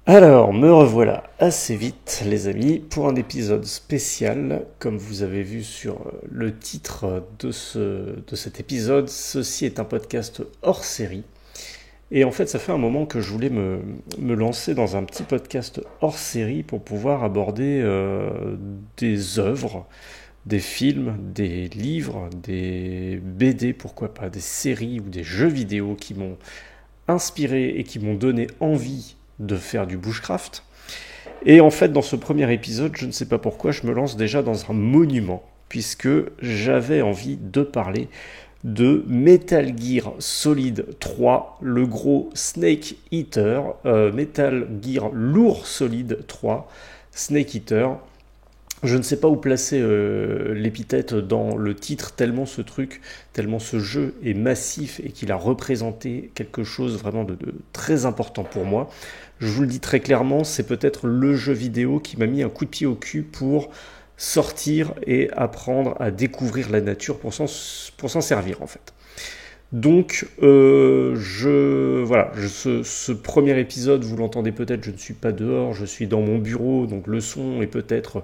Alors, me revoilà assez vite, les amis, pour un épisode spécial. Comme vous avez vu sur le titre de cet épisode, ceci est un podcast hors série. Et en fait, ça fait un moment que je voulais me lancer dans un petit podcast hors série pour pouvoir aborder des œuvres, des films, des livres, des BD, pourquoi pas, des séries ou des jeux vidéo qui m'ont inspiré et qui m'ont donné envie de faire du bushcraft. Et en fait, dans ce premier épisode, je ne sais pas pourquoi, je me lance déjà dans un monument, puisque j'avais envie de parler de Metal Gear Solid 3, le gros Snake Eater, Metal Gear lourd Solid 3, Snake Eater. Je ne sais pas où placer l'épithète dans le titre, tellement ce jeu est massif et qu'il a représenté quelque chose vraiment de très important pour moi. Je vous le dis très clairement, c'est peut-être le jeu vidéo qui m'a mis un coup de pied au cul pour sortir et apprendre à découvrir la nature pour s'en servir en fait. Donc, ce premier épisode, vous l'entendez peut-être, je ne suis pas dehors, je suis dans mon bureau, donc le son est peut-être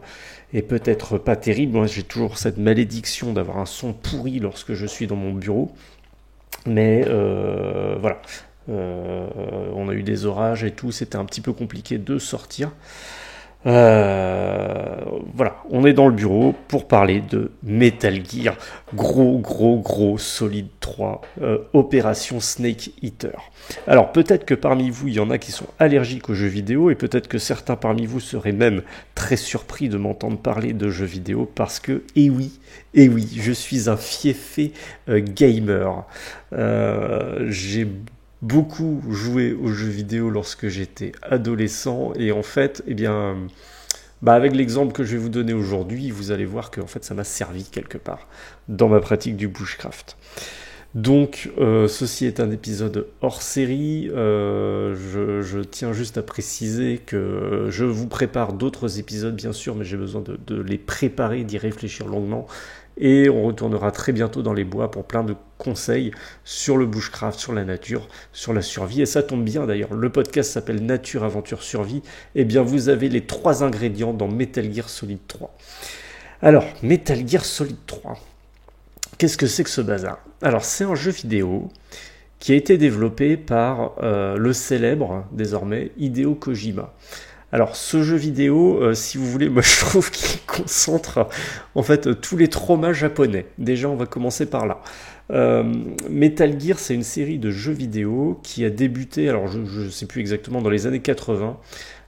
pas terrible. Moi, j'ai toujours cette malédiction d'avoir un son pourri lorsque je suis dans mon bureau. Mais voilà, on a eu des orages et tout, c'était un petit peu compliqué de sortir. Voilà, on est dans le bureau pour parler de Metal Gear, gros Solid 3, Opération Snake Eater. Alors peut-être que parmi vous, il y en a qui sont allergiques aux jeux vidéo, et peut-être que certains parmi vous seraient même très surpris de m'entendre parler de jeux vidéo, parce que, eh oui, je suis un fiefé gamer. J'ai beaucoup joué aux jeux vidéo lorsque j'étais adolescent, et en fait, avec l'exemple que je vais vous donner aujourd'hui, vous allez voir que en fait, ça m'a servi quelque part dans ma pratique du bushcraft. Donc, ceci est un épisode hors série. Je tiens juste à préciser que je vous prépare d'autres épisodes, bien sûr, mais j'ai besoin de les préparer, d'y réfléchir longuement. Et on retournera très bientôt dans les bois pour plein de conseils sur le bushcraft, sur la nature, sur la survie. Et ça tombe bien d'ailleurs, le podcast s'appelle Nature, Aventure, Survie. Eh bien, vous avez les 3 ingrédients dans Metal Gear Solid 3. Alors, Metal Gear Solid 3. Qu'est-ce que c'est que ce bazar? Alors, c'est un jeu vidéo qui a été développé par le célèbre, désormais, Hideo Kojima. Alors, ce jeu vidéo, si vous voulez, moi je trouve qu'il concentre en fait tous les traumas japonais. Déjà, on va commencer par là. Metal Gear, c'est une série de jeux vidéo qui a débuté, alors je ne sais plus exactement, dans les années 80,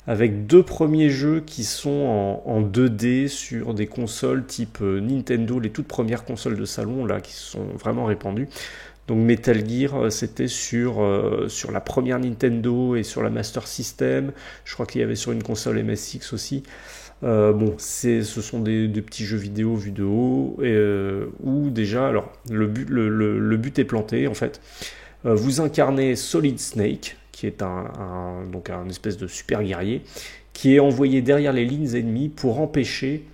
avec 2 premiers jeux qui sont en 2D sur des consoles type Nintendo, les toutes premières consoles de salon là, qui sont vraiment répandues. Donc Metal Gear, c'était sur la première Nintendo et sur la Master System. Je crois qu'il y avait sur une console MSX aussi. Ce sont des petits jeux vidéo vus de haut, où déjà, alors le but est planté en fait. Vous incarnez Solid Snake, qui est donc un espèce de super guerrier, qui est envoyé derrière les lignes ennemies pour empêcher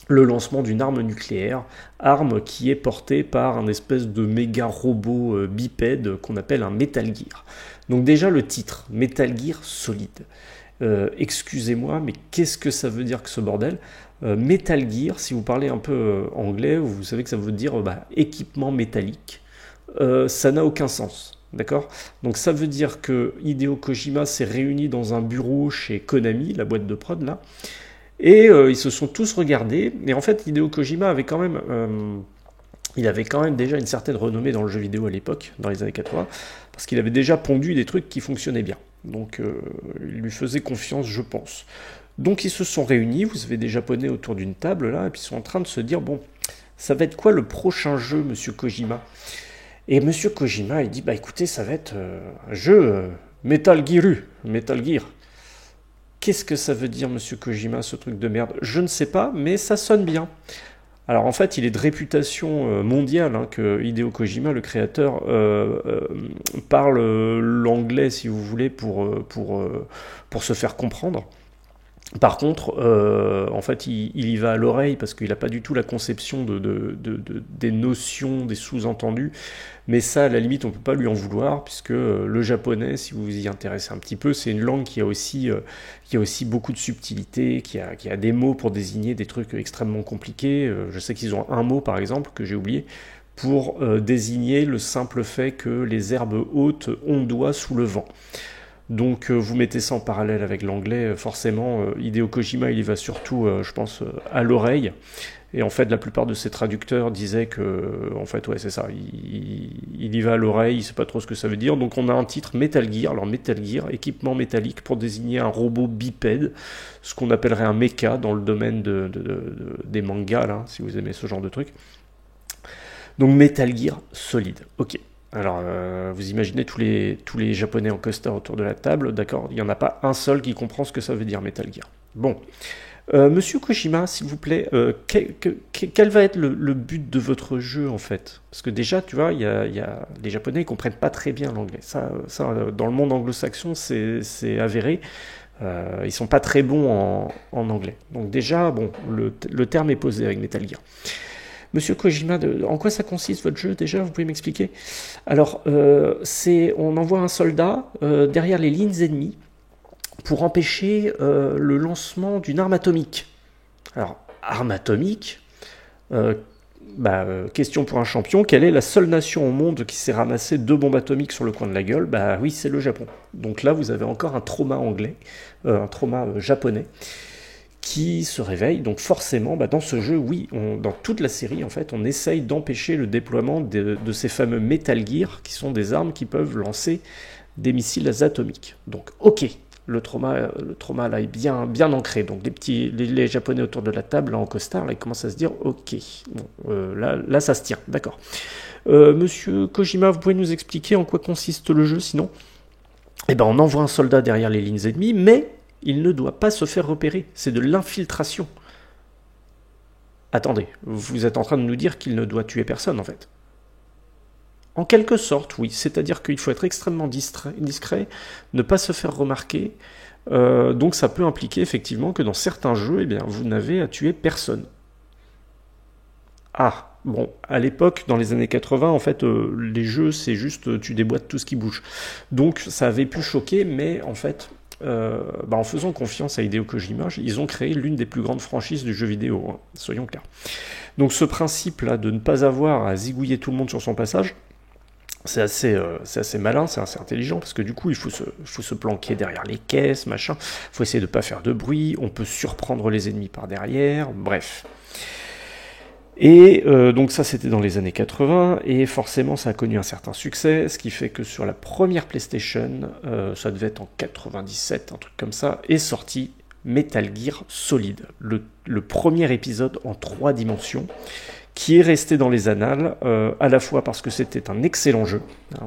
le lancement d'une arme nucléaire, arme qui est portée par un espèce de méga robot bipède qu'on appelle un Metal Gear. Donc déjà le titre, Metal Gear Solid. Excusez-moi, mais qu'est-ce que ça veut dire que ce bordel? Metal Gear, si vous parlez un peu anglais, vous savez que ça veut dire équipement métallique. Ça n'a aucun sens. D'accord? Donc ça veut dire que Hideo Kojima s'est réuni dans un bureau chez Konami, la boîte de prod là, et ils se sont tous regardés. Et en fait, Hideo Kojima avait quand même, il avait quand même déjà une certaine renommée dans le jeu vidéo à l'époque, dans les années 80, parce qu'il avait déjà pondu des trucs qui fonctionnaient bien. Donc, il lui faisait confiance, je pense. Donc, ils se sont réunis. Vous avez des Japonais autour d'une table là, et puis ils sont en train de se dire bon, ça va être quoi le prochain jeu, Monsieur Kojima? Et Monsieur Kojima, il dit écoutez, ça va être un jeu Metal Gear. Metal Gear. Qu'est-ce que ça veut dire, Monsieur Kojima, ce truc de merde? Je ne sais pas, mais ça sonne bien. Alors en fait, il est de réputation mondiale que Hideo Kojima, le créateur, parle l'anglais, si vous voulez, pour se faire comprendre. Par contre, en fait, il y va à l'oreille parce qu'il n'a pas du tout la conception des notions, des sous-entendus. Mais ça, à la limite, on ne peut pas lui en vouloir, puisque le japonais, si vous vous y intéressez un petit peu, c'est une langue qui a aussi beaucoup de subtilité, qui a des mots pour désigner des trucs extrêmement compliqués. Je sais qu'ils ont un mot, par exemple, que j'ai oublié, pour désigner le simple fait que les herbes hautes ondoient sous le vent. Donc vous mettez ça en parallèle avec l'anglais, forcément, Hideo Kojima, il y va surtout, je pense, à l'oreille. Et en fait, la plupart de ses traducteurs disaient que, en fait, ouais, c'est ça, il y va à l'oreille, il sait pas trop ce que ça veut dire. Donc on a un titre Metal Gear, alors Metal Gear, équipement métallique pour désigner un robot bipède, ce qu'on appellerait un mecha dans le domaine des mangas, là, si vous aimez ce genre de truc. Donc Metal Gear solide, ok. Alors, vous imaginez tous les Japonais en costard autour de la table, d'accord, il n'y en a pas un seul qui comprend ce que ça veut dire Metal Gear. Bon, Monsieur Kojima, s'il vous plaît, quel va être le but de votre jeu, en fait? Parce que déjà, tu vois, les Japonais ne comprennent pas très bien l'anglais. Ça, dans le monde anglo-saxon, c'est avéré. Ils sont pas très bons en anglais. Donc déjà, bon, le terme est posé avec Metal Gear. Monsieur Kojima, en quoi ça consiste votre jeu déjà? Vous pouvez m'expliquer? Alors, on envoie un soldat derrière les lignes ennemies pour empêcher le lancement d'une arme atomique. Alors, arme atomique, question pour un champion, quelle est la seule nation au monde qui s'est ramassé 2 bombes atomiques sur le coin de la gueule? Bah oui, c'est le Japon. Donc là, vous avez encore un trauma anglais, un trauma japonais, qui se réveille. Donc forcément, dans ce jeu, oui, dans toute la série, en fait, on essaye d'empêcher le déploiement de ces fameux Metal Gear, qui sont des armes qui peuvent lancer des missiles atomiques. Donc, ok, le trauma là est bien ancré. Donc les Japonais autour de la table, là, en costard, là, ils commencent à se dire, ok, bon, là ça se tient, d'accord. Monsieur Kojima, vous pouvez nous expliquer en quoi consiste le jeu, sinon? Eh ben, on envoie un soldat derrière les lignes ennemies, mais il ne doit pas se faire repérer. C'est de l'infiltration. Attendez, vous êtes en train de nous dire qu'il ne doit tuer personne, en fait. En quelque sorte, oui. C'est-à-dire qu'il faut être extrêmement discret, ne pas se faire remarquer. Donc ça peut impliquer effectivement que dans certains jeux, eh bien, vous n'avez à tuer personne. Ah, bon, à l'époque, dans les années 80, en fait, les jeux, c'est juste tu déboîtes tout ce qui bouge. Donc ça avait pu choquer, mais en fait... en faisant confiance à Hideo Kojima, ils ont créé l'une des plus grandes franchises du jeu vidéo, hein, soyons clairs. Donc ce principe-là de ne pas avoir à zigouiller tout le monde sur son passage, c'est assez malin, c'est assez intelligent, parce que du coup, il faut se planquer derrière les caisses, machin, il faut essayer de ne pas faire de bruit, on peut surprendre les ennemis par derrière, bref. Et donc ça c'était dans les années 80 et forcément ça a connu un certain succès, ce qui fait que sur la première PlayStation, ça devait être en 97, un truc comme ça, est sorti Metal Gear Solid, le premier épisode en 3 dimensions, qui est resté dans les annales, à la fois parce que c'était un excellent jeu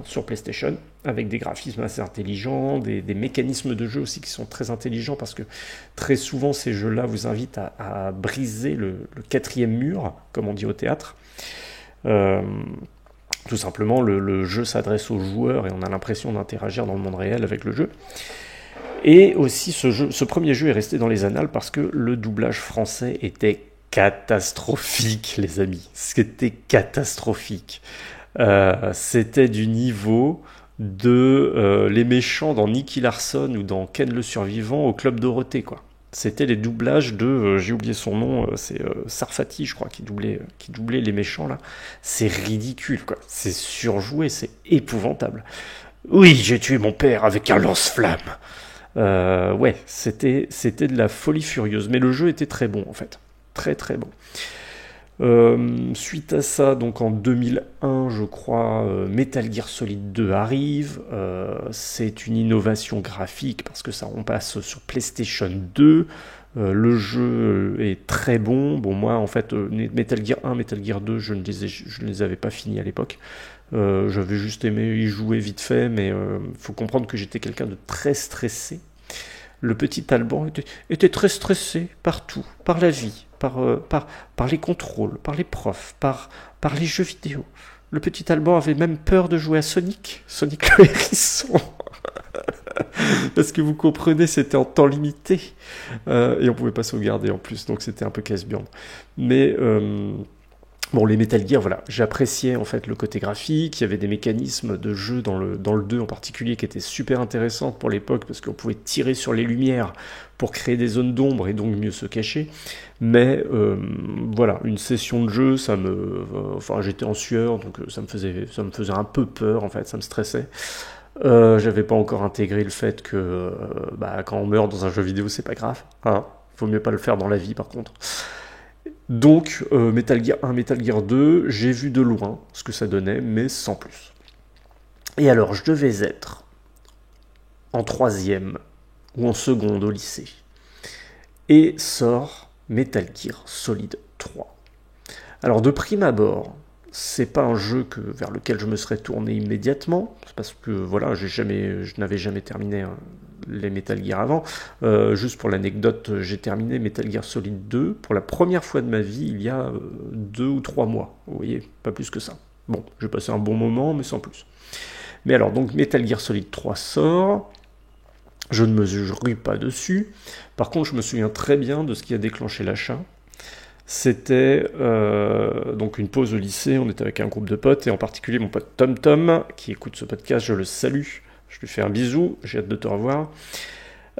sur PlayStation, avec des graphismes assez intelligents, des mécanismes de jeu aussi qui sont très intelligents, parce que très souvent ces jeux-là vous invitent à briser le 4e mur, comme on dit au théâtre. Tout simplement, le jeu s'adresse aux joueurs et on a l'impression d'interagir dans le monde réel avec le jeu. Et aussi, ce premier jeu est resté dans les annales parce que le doublage français était catastrophique, les amis. C'était catastrophique. C'était du niveau de les méchants dans Nicky Larson ou dans Ken le Survivant au Club Dorothée, quoi. C'était les doublages de, j'ai oublié son nom, c'est Sarfati, je crois, qui doublait les méchants, là. C'est ridicule, quoi. C'est surjoué, c'est épouvantable. Oui, j'ai tué mon père avec un lance-flamme. Ouais, c'était de la folie furieuse. Mais le jeu était très bon, en fait. Très très bon. Suite à ça, donc en 2001, je crois, Metal Gear Solid 2 arrive. C'est une innovation graphique parce que ça, on passe sur PlayStation 2. Le jeu est très bon. Bon, moi, en fait, Metal Gear 1, Metal Gear 2, je ne les avais pas finis à l'époque. J'avais juste aimé y jouer vite fait, mais faut comprendre que j'étais quelqu'un de très stressé. Le petit Alban était très stressé partout, par la vie, par les contrôles, par les profs, par les jeux vidéo. Le petit Alban avait même peur de jouer à Sonic le hérisson. Parce que vous comprenez, c'était en temps limité. Et on pouvait pas sauvegarder en plus, donc c'était un peu casse-burne. Mais bon, les Metal Gear, voilà, j'appréciais en fait le côté graphique, il y avait des mécanismes de jeu dans le 2 en particulier qui étaient super intéressants pour l'époque, parce qu'on pouvait tirer sur les lumières pour créer des zones d'ombre et donc mieux se cacher. Mais voilà, une session de jeu, enfin j'étais en sueur, donc ça me faisait un peu peur en fait, ça me stressait. J'avais pas encore intégré le fait que quand on meurt dans un jeu vidéo, c'est pas grave, hein. Faut mieux pas le faire dans la vie par contre. Donc, Metal Gear 1, Metal Gear 2, j'ai vu de loin ce que ça donnait, mais sans plus. Et alors, je devais être en 3e ou en seconde au lycée. Et sort Metal Gear Solid 3. Alors, de prime abord, c'est pas un jeu vers lequel je me serais tourné immédiatement, parce que voilà, je n'avais jamais terminé les Metal Gear avant. Juste pour l'anecdote, j'ai terminé Metal Gear Solid 2 pour la première fois de ma vie il y a 2 ou 3 mois. Vous voyez, pas plus que ça. Bon, j'ai passé un bon moment, mais sans plus. Mais alors, donc Metal Gear Solid 3 sort. Je ne me jurerai pas dessus. Par contre, je me souviens très bien de ce qui a déclenché l'achat. C'était donc une pause au lycée, on était avec un groupe de potes, et en particulier mon pote Tom Tom, qui écoute ce podcast, je le salue, je lui fais un bisou, j'ai hâte de te revoir.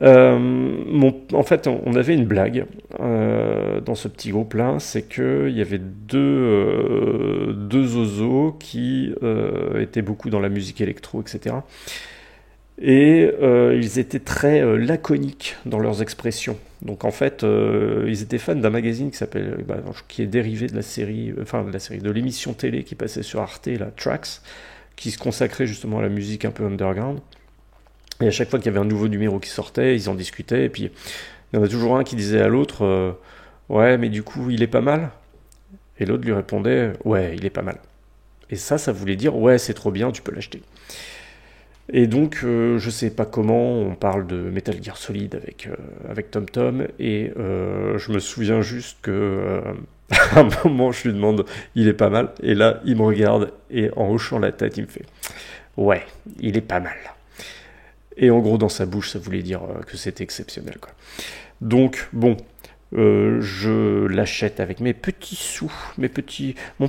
En fait, on avait une blague dans ce petit groupe-là, c'est qu'il y avait deux zozos qui étaient beaucoup dans la musique électro, etc. Et ils étaient très laconiques dans leurs expressions. Donc en fait, ils étaient fans d'un magazine qui est dérivé de la série, de l'émission télé qui passait sur Arte, la Trax, qui se consacrait justement à la musique un peu underground. Et à chaque fois qu'il y avait un nouveau numéro qui sortait, ils en discutaient, et puis il y en a toujours un qui disait à l'autre ouais, mais du coup, il est pas mal. Et l'autre lui répondait ouais, il est pas mal. Et ça voulait dire ouais, c'est trop bien, tu peux l'acheter. Et donc, je sais pas comment, on parle de Metal Gear Solid avec Tom Tom, et je me souviens juste que à un moment, je lui demande, il est pas mal, et là, il me regarde, et en hochant la tête, il me fait, ouais, il est pas mal. Et en gros, dans sa bouche, ça voulait dire que c'était exceptionnel, quoi. Donc, bon, je l'achète avec mes petits sous, mon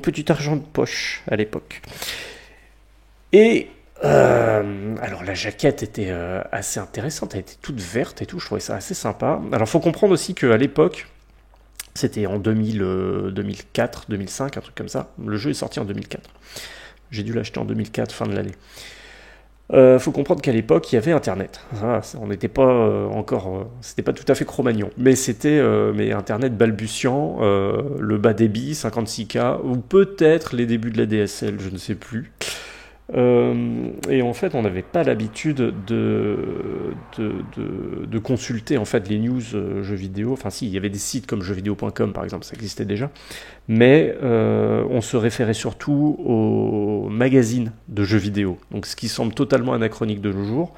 petit argent de poche à l'époque. Et alors la jaquette était assez intéressante, elle était toute verte et tout, je trouvais ça assez sympa. Alors faut comprendre aussi qu'à l'époque, c'était en 2004, 2005, un truc comme ça. Le jeu est sorti en 2004. J'ai dû l'acheter en 2004, fin de l'année. Faut comprendre qu'à l'époque, il y avait Internet. On n'était pas encore... c'était pas tout à fait Cro-Magnon. Mais c'était Internet balbutiant, le bas débit, 56K, ou peut-être les débuts de la DSL, je ne sais plus. Et en fait, on n'avait pas l'habitude de consulter en fait les news jeux vidéo. Enfin, si, il y avait des sites comme jeuxvideo.com par exemple, ça existait déjà. Mais on se référait surtout aux magazines de jeux vidéo. Donc, ce qui semble totalement anachronique de nos jours.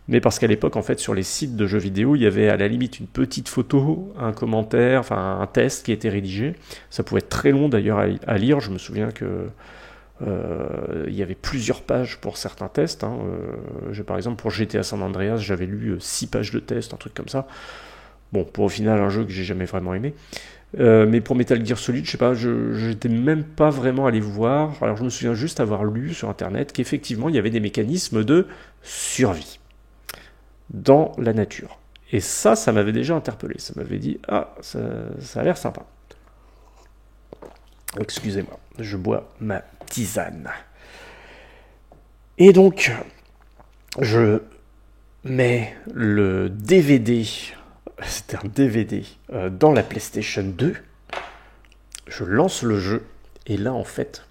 Mais parce qu'à l'époque, en fait, sur les sites de jeux vidéo, il y avait à la limite une petite photo, un commentaire, enfin un test qui était rédigé. Ça pouvait être très long d'ailleurs à lire. Je me souviens que il y avait plusieurs pages pour certains tests. Par exemple, pour GTA San Andreas, j'avais lu 6 pages de tests, un truc comme ça. Bon, pour au final, un jeu que j'ai jamais vraiment aimé. Mais pour Metal Gear Solid, je sais pas, j'étais même pas vraiment allé voir. Alors, je me souviens juste avoir lu sur Internet qu'effectivement, il y avait des mécanismes de survie dans la nature. Et ça m'avait déjà interpellé. Ça m'avait dit, ça a l'air sympa. Excusez-moi, je bois ma tisane. Et donc, je mets le DVD, c'était un DVD, dans la PlayStation 2. Je lance le jeu, et là, en fait,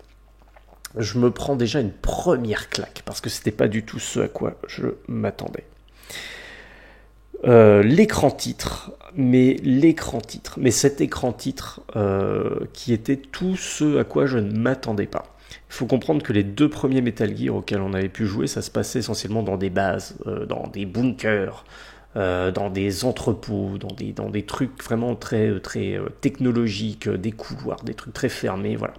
je me prends déjà une première claque, parce que c'était pas du tout ce à quoi je m'attendais. L'écran titre, mais cet écran titre qui était tout ce à quoi je ne m'attendais pas. Il faut comprendre que les 2 premiers Metal Gear auxquels on avait pu jouer, ça se passait essentiellement dans des bases, dans des bunkers, dans des entrepôts, dans des trucs vraiment très technologiques, des couloirs, des trucs très fermés, voilà.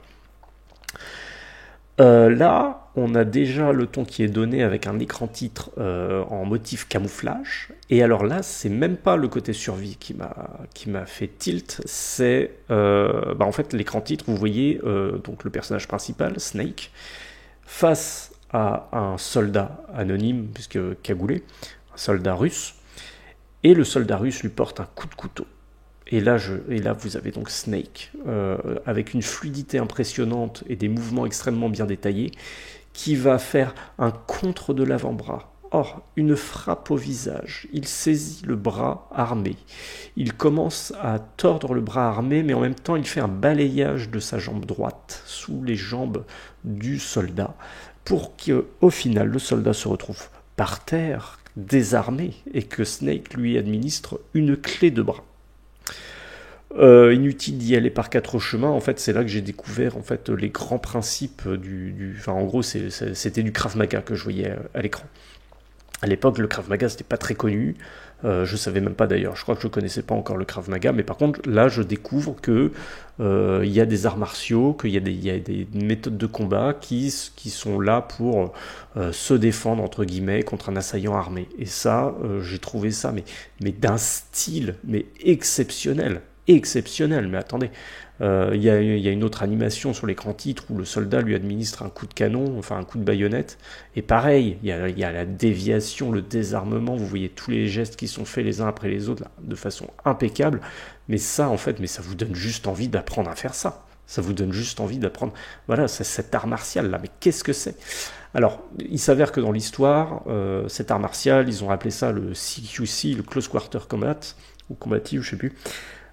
Là, on a déjà le ton qui est donné avec un écran titre en motif camouflage. Et alors là, c'est même pas le côté survie qui m'a fait tilt, c'est en fait l'écran titre, vous voyez donc le personnage principal, Snake, face à un soldat anonyme, puisque cagoulé, un soldat russe, et le soldat russe lui porte un coup de couteau. Et là, vous avez donc Snake, avec une fluidité impressionnante et des mouvements extrêmement bien détaillés, qui va faire un contre de l'avant-bras. Or, une frappe au visage. Il saisit le bras armé. Il commence à tordre le bras armé, mais en même temps, il fait un balayage de sa jambe droite sous les jambes du soldat, pour qu'au final, le soldat se retrouve par terre, désarmé, et que Snake lui administre une clé de bras. Inutile d'y aller par quatre chemins. En fait, c'est là que j'ai découvert en fait les grands principes en gros, c'était du Krav Maga que je voyais à l'écran. À l'époque, le Krav Maga, c'était pas très connu. Je savais même pas d'ailleurs. Je crois que je connaissais pas encore le Krav Maga. Mais par contre, là, je découvre que il y a des arts martiaux, qu'il y a des méthodes de combat qui sont là pour se défendre entre guillemets contre un assaillant armé. Et ça, j'ai trouvé ça mais d'un style mais exceptionnel. Mais attendez, il y a une autre animation sur l'écran titre où le soldat lui administre un coup de canon, enfin un coup de baïonnette, et pareil, il y a la déviation, le désarmement, vous voyez tous les gestes qui sont faits les uns après les autres là, de façon impeccable, mais ça en fait, ça vous donne juste envie d'apprendre à faire ça. Ça vous donne juste envie d'apprendre, voilà, c'est cet art martial là, mais qu'est-ce que c'est ? Alors, il s'avère que dans l'histoire, cet art martial, ils ont appelé ça le CQC, le Close Quarter Combat, ou combatif, je sais plus.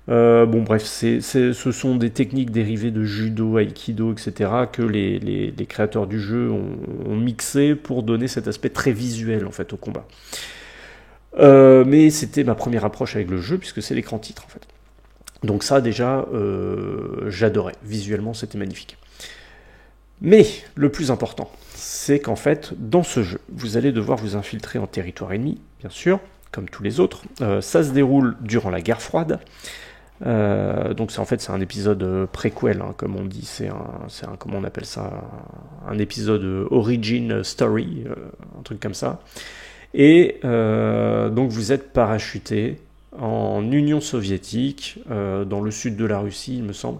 Bref, ce sont des techniques dérivées de judo, aikido, etc. que les créateurs du jeu ont mixé pour donner cet aspect très visuel en fait au combat. Mais c'était ma première approche avec le jeu puisque c'est l'écran titre en fait. Donc ça déjà, j'adorais. Visuellement, c'était magnifique. Mais le plus important, c'est qu'en fait, dans ce jeu, vous allez devoir vous infiltrer en territoire ennemi, bien sûr, comme tous les autres. Ça se déroule durant la guerre froide. Donc c'est un épisode préquel, hein, comme on dit, c'est un comment on appelle ça, un épisode origin story, un truc comme ça. Et donc vous êtes parachuté en Union soviétique, dans le sud de la Russie, il me semble,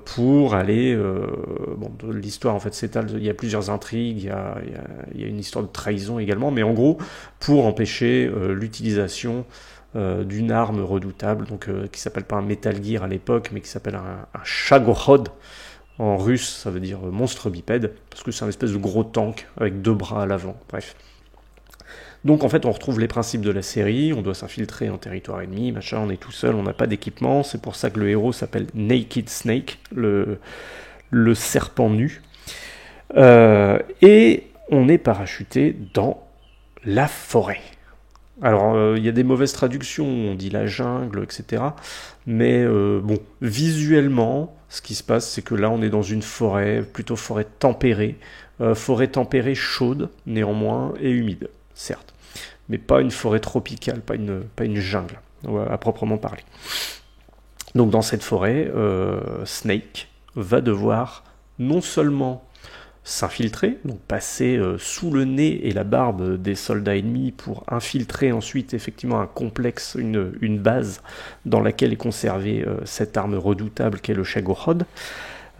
pour aller, l'histoire en fait s'étale, il y a plusieurs intrigues, il y a une histoire de trahison également, mais en gros pour empêcher l'utilisation d'une arme redoutable, donc qui s'appelle pas un Metal Gear à l'époque, mais qui s'appelle un Shagohod. En russe, ça veut dire monstre bipède, parce que c'est un espèce de gros tank avec deux bras à l'avant. Bref. Donc en fait, on retrouve les principes de la série, on doit s'infiltrer en territoire ennemi, machin, on est tout seul, on n'a pas d'équipement, c'est pour ça que le héros s'appelle Naked Snake, le serpent nu. Et on est parachuté dans la forêt. Alors, il y a des mauvaises traductions, on dit la jungle, etc. Mais visuellement, ce qui se passe, c'est que là, on est dans une forêt, plutôt forêt tempérée chaude, néanmoins, et humide, certes. Mais pas une forêt tropicale, pas une jungle, à proprement parler. Donc, dans cette forêt, Snake va devoir non seulement s'infiltrer, donc passer sous le nez et la barbe des soldats ennemis pour infiltrer ensuite effectivement un complexe, une base dans laquelle est conservée cette arme redoutable qu'est le Shagohod.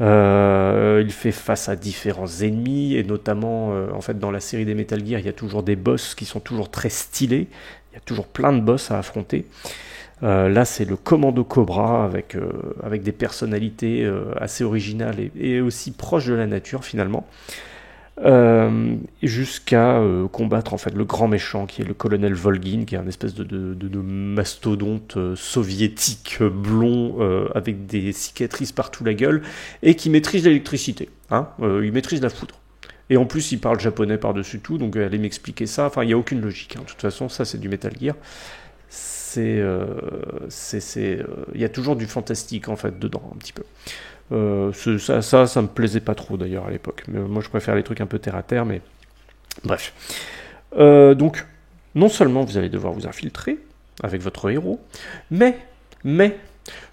Il fait face à différents ennemis et notamment en fait dans la série des Metal Gear il y a toujours des boss qui sont toujours très stylés, il y a toujours plein de boss à affronter. Là, c'est le Commando Cobra avec des personnalités assez originales et aussi proches de la nature finalement, jusqu'à combattre en fait le grand méchant qui est le colonel Volgin, qui est un espèce de mastodonte soviétique blond avec des cicatrices partout la gueule et qui maîtrise l'électricité. Il maîtrise la foudre. Et en plus, il parle japonais par-dessus tout, donc allez m'expliquer ça. Enfin, il n'y a aucune logique. De toute façon, ça, c'est du Metal Gear. Il y a toujours du fantastique en fait dedans un petit peu. Ça me plaisait pas trop d'ailleurs à l'époque. Mais moi je préfère les trucs un peu terre à terre, mais bref. Donc non seulement vous allez devoir vous infiltrer avec votre héros, mais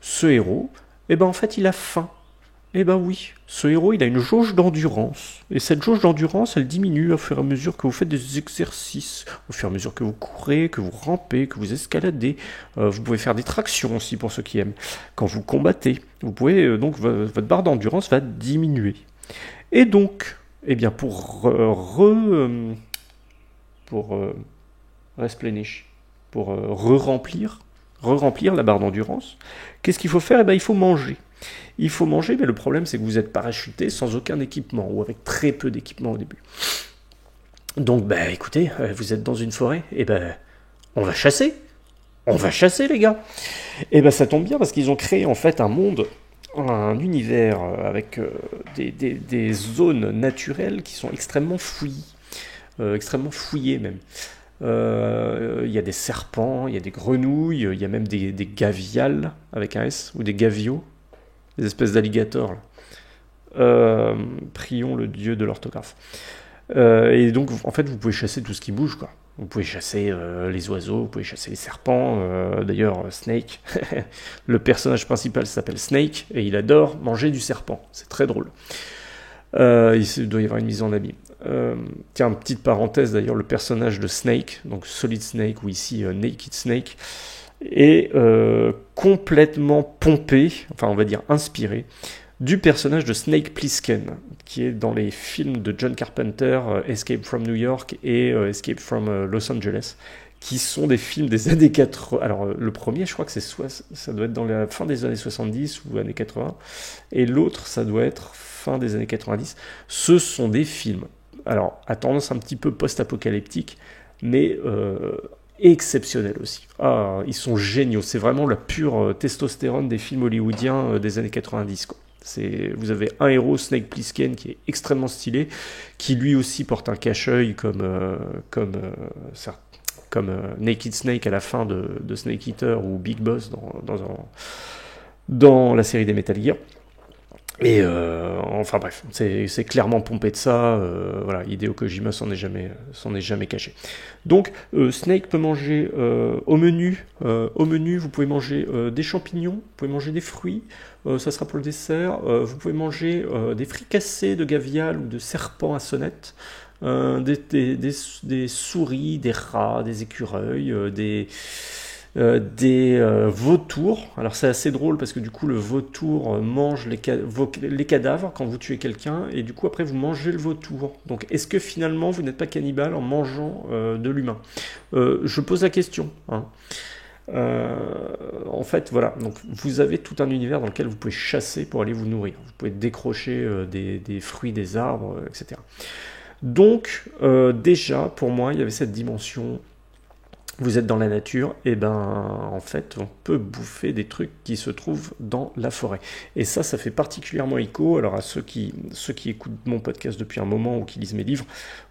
ce héros, en fait il a faim. Eh ben oui, ce héros, il a une jauge d'endurance. Et cette jauge d'endurance, elle diminue au fur et à mesure que vous faites des exercices, au fur et à mesure que vous courez, que vous rampez, que vous escaladez. Vous pouvez faire des tractions aussi pour ceux qui aiment. Quand vous combattez, vous pouvez donc votre barre d'endurance va diminuer. Et donc, eh bien pour replenish, pour re-remplir la barre d'endurance, qu'est-ce qu'il faut faire? Eh bien, il faut manger. Il faut manger, mais le problème c'est que vous êtes parachuté sans aucun équipement, ou avec très peu d'équipement au début. Donc, écoutez, vous êtes dans une forêt, et on va chasser. On va chasser, les gars. Et ça tombe bien parce qu'ils ont créé en fait un monde, un univers avec des zones naturelles qui sont extrêmement fouillies, extrêmement fouillées même. Il y a des serpents, il y a des grenouilles, il y a même des gaviales avec un S, ou des gaviaux, des espèces d'alligators. Prions le dieu de l'orthographe. Et donc, en fait, vous pouvez chasser tout ce qui bouge, quoi. Vous pouvez chasser les oiseaux, vous pouvez chasser les serpents. D'ailleurs, Snake, le personnage principal s'appelle Snake, et il adore manger du serpent. C'est très drôle. Il doit y avoir une mise en abîme. Tiens, petite parenthèse d'ailleurs, le personnage de Snake, donc Solid Snake ou ici Naked Snake, est complètement pompé, enfin on va dire inspiré, du personnage de Snake Plissken, qui est dans les films de John Carpenter, Escape from New York et Escape from Los Angeles, qui sont des films des années 80. Alors le premier, je crois que ça doit être dans la fin des années 70 ou années 80, et l'autre, ça doit être fin des années 90. Ce sont des films, alors à tendance un petit peu post-apocalyptique, mais exceptionnels aussi. Ah, ils sont géniaux, c'est vraiment la pure testostérone des films hollywoodiens des années 90, quoi. Vous avez un héros, Snake Plissken, qui est extrêmement stylé, qui lui aussi porte un cache-œil comme Naked Snake à la fin de Snake Eater ou Big Boss dans la série des Metal Gear. Et enfin bref, c'est clairement pompé de ça. Voilà, Hideo Kojima s'en est jamais caché. Donc Snake peut manger au menu. Vous pouvez manger des champignons, vous pouvez manger des fruits. Ça sera pour le dessert. Vous pouvez manger des fricassés de gavial ou de serpents à sonnette. Des souris, des rats, des écureuils, des vautours. Alors c'est assez drôle parce que du coup le vautour mange les cadavres quand vous tuez quelqu'un, et du coup après vous mangez le vautour. Donc est-ce que finalement vous n'êtes pas cannibale en mangeant de l'humain? Je pose la question, hein. En fait voilà, donc vous avez tout un univers dans lequel vous pouvez chasser pour aller vous nourrir. Vous pouvez décrocher des fruits des arbres, etc. Donc déjà pour moi il y avait cette dimension. Vous êtes dans la nature, et en fait, on peut bouffer des trucs qui se trouvent dans la forêt. Et ça fait particulièrement écho. Alors à ceux qui écoutent mon podcast depuis un moment ou qui lisent mes livres,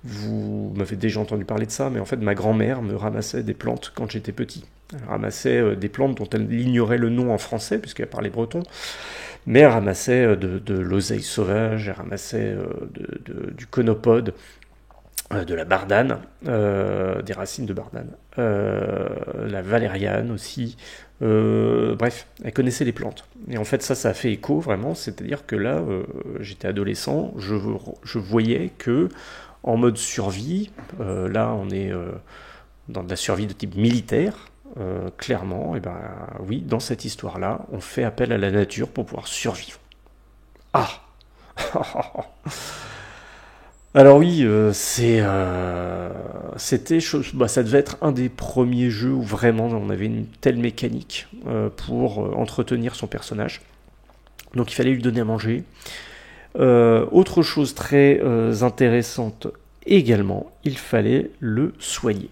vous m'avez déjà entendu parler de ça, mais en fait, ma grand-mère me ramassait des plantes quand j'étais petit. Elle ramassait des plantes dont elle ignorait le nom en français, puisqu'elle parlait breton, mais elle ramassait de l'oseille sauvage, elle ramassait du conopode, de la bardane, des racines de bardane, la valériane aussi. Bref, elle connaissait les plantes. Et en fait, ça a fait écho vraiment. C'est-à-dire que là, j'étais adolescent, je voyais que en mode survie, là, on est dans de la survie de type militaire. Clairement, et oui, dans cette histoire-là, on fait appel à la nature pour pouvoir survivre. Ah. Alors oui, c'était, ça devait être un des premiers jeux où vraiment on avait une telle mécanique pour entretenir son personnage. Donc il fallait lui donner à manger. Autre chose très intéressante également, il fallait le soigner.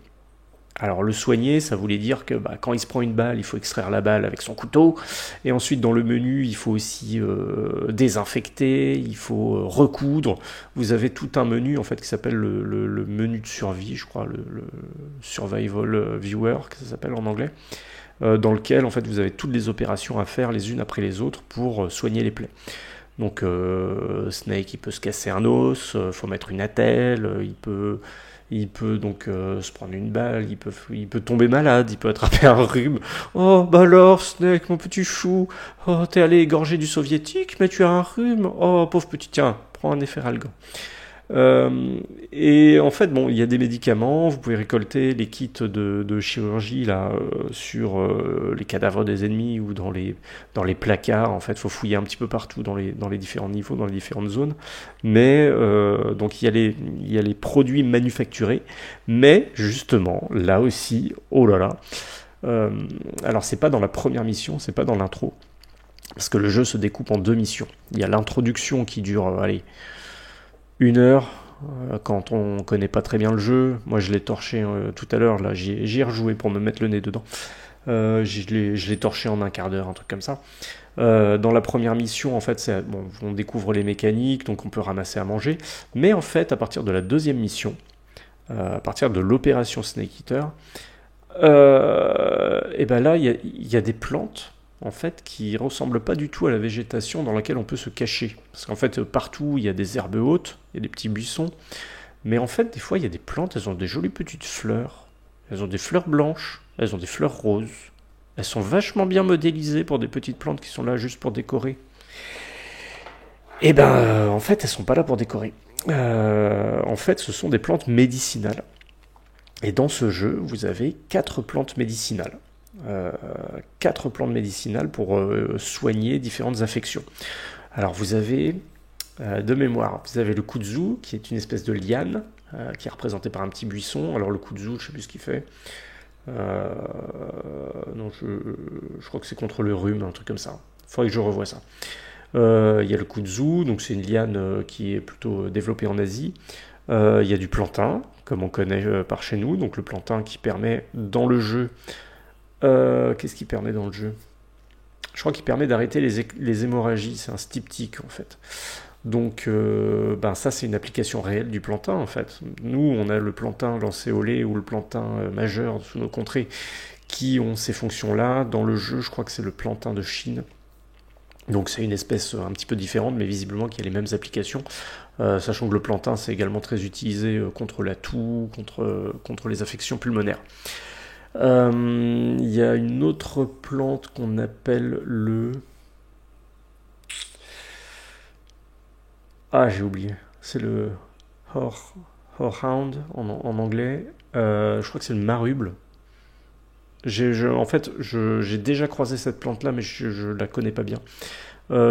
Alors le soigner, ça voulait dire que quand il se prend une balle, il faut extraire la balle avec son couteau. Et ensuite dans le menu, il faut aussi désinfecter, il faut recoudre. Vous avez tout un menu en fait qui s'appelle le menu de survie, je crois, le survival viewer, que ça s'appelle en anglais, dans lequel en fait vous avez toutes les opérations à faire les unes après les autres pour soigner les plaies. Donc Snake, il peut se casser un os, faut mettre une attelle, il peut il peut donc se prendre une balle, il peut tomber malade, il peut attraper un rhume. Oh, bah alors, Snake, mon petit chou, oh, t'es allé égorger du soviétique, mais tu as un rhume. Oh, pauvre petit, tiens, prends un Efferalgan. Et en fait, bon, il y a des médicaments, vous pouvez récolter les kits de chirurgie là sur les cadavres des ennemis ou dans les placards. En fait, il faut fouiller un petit peu partout dans les différents niveaux, dans les différentes zones. Mais donc il y a les produits manufacturés, mais justement là aussi, oh là là. Alors c'est pas dans la première mission, c'est pas dans l'intro, parce que le jeu se découpe en deux missions. Il y a l'introduction qui dure, allez, 1 heure, quand on connaît pas très bien le jeu. Moi je l'ai torché tout à l'heure, là j'y ai rejoué pour me mettre le nez dedans. Je l'ai torché en 1/4 d'heure, un truc comme ça. Dans la première mission, en fait, bon, on découvre les mécaniques, donc on peut ramasser à manger. Mais en fait, à partir de la deuxième mission, à partir de l'opération Snake Eater, et ben là, il y a des plantes en fait, qui ressemble pas du tout à la végétation dans laquelle on peut se cacher. Parce qu'en fait, partout, il y a des herbes hautes, il y a des petits buissons, mais en fait, des fois, il y a des plantes, elles ont des jolies petites fleurs, elles ont des fleurs blanches, elles ont des fleurs roses, elles sont vachement bien modélisées pour des petites plantes qui sont là juste pour décorer. Et ben, en fait, elles sont pas là pour décorer. En fait, ce sont des plantes médicinales. Et dans ce jeu, vous avez 4 plantes médicinales. 4 plantes médicinales pour soigner différentes affections. Alors vous avez, de mémoire, vous avez le kudzu, qui est une espèce de liane, qui est représentée par un petit buisson. Alors le kudzu, je ne sais plus ce qu'il fait. Non, je crois que c'est contre le rhume, un truc comme ça. Il faudrait que je revoie ça. Il y a le kudzu, donc c'est une liane qui est plutôt développée en Asie. Il y a du plantain, comme on connaît par chez nous, donc le plantain qui permet dans le jeu... qu'est-ce qui permet dans le jeu ? Je crois qu'il permet d'arrêter les hémorragies, c'est un styptique en fait. Donc ça c'est une application réelle du plantain en fait. Nous on a le plantain lancéolé ou le plantain majeur sous nos contrées qui ont ces fonctions-là. Dans le jeu je crois que c'est le plantain de Chine. Donc c'est une espèce un petit peu différente mais visiblement qui a les mêmes applications. Sachant que le plantain c'est également très utilisé contre la toux, contre les affections pulmonaires. Il y a une autre plante qu'on appelle le... Ah, j'ai oublié. C'est le horehound en anglais. Je crois que c'est le maruble. En fait, j'ai déjà croisé cette plante-là, mais je la connais pas bien.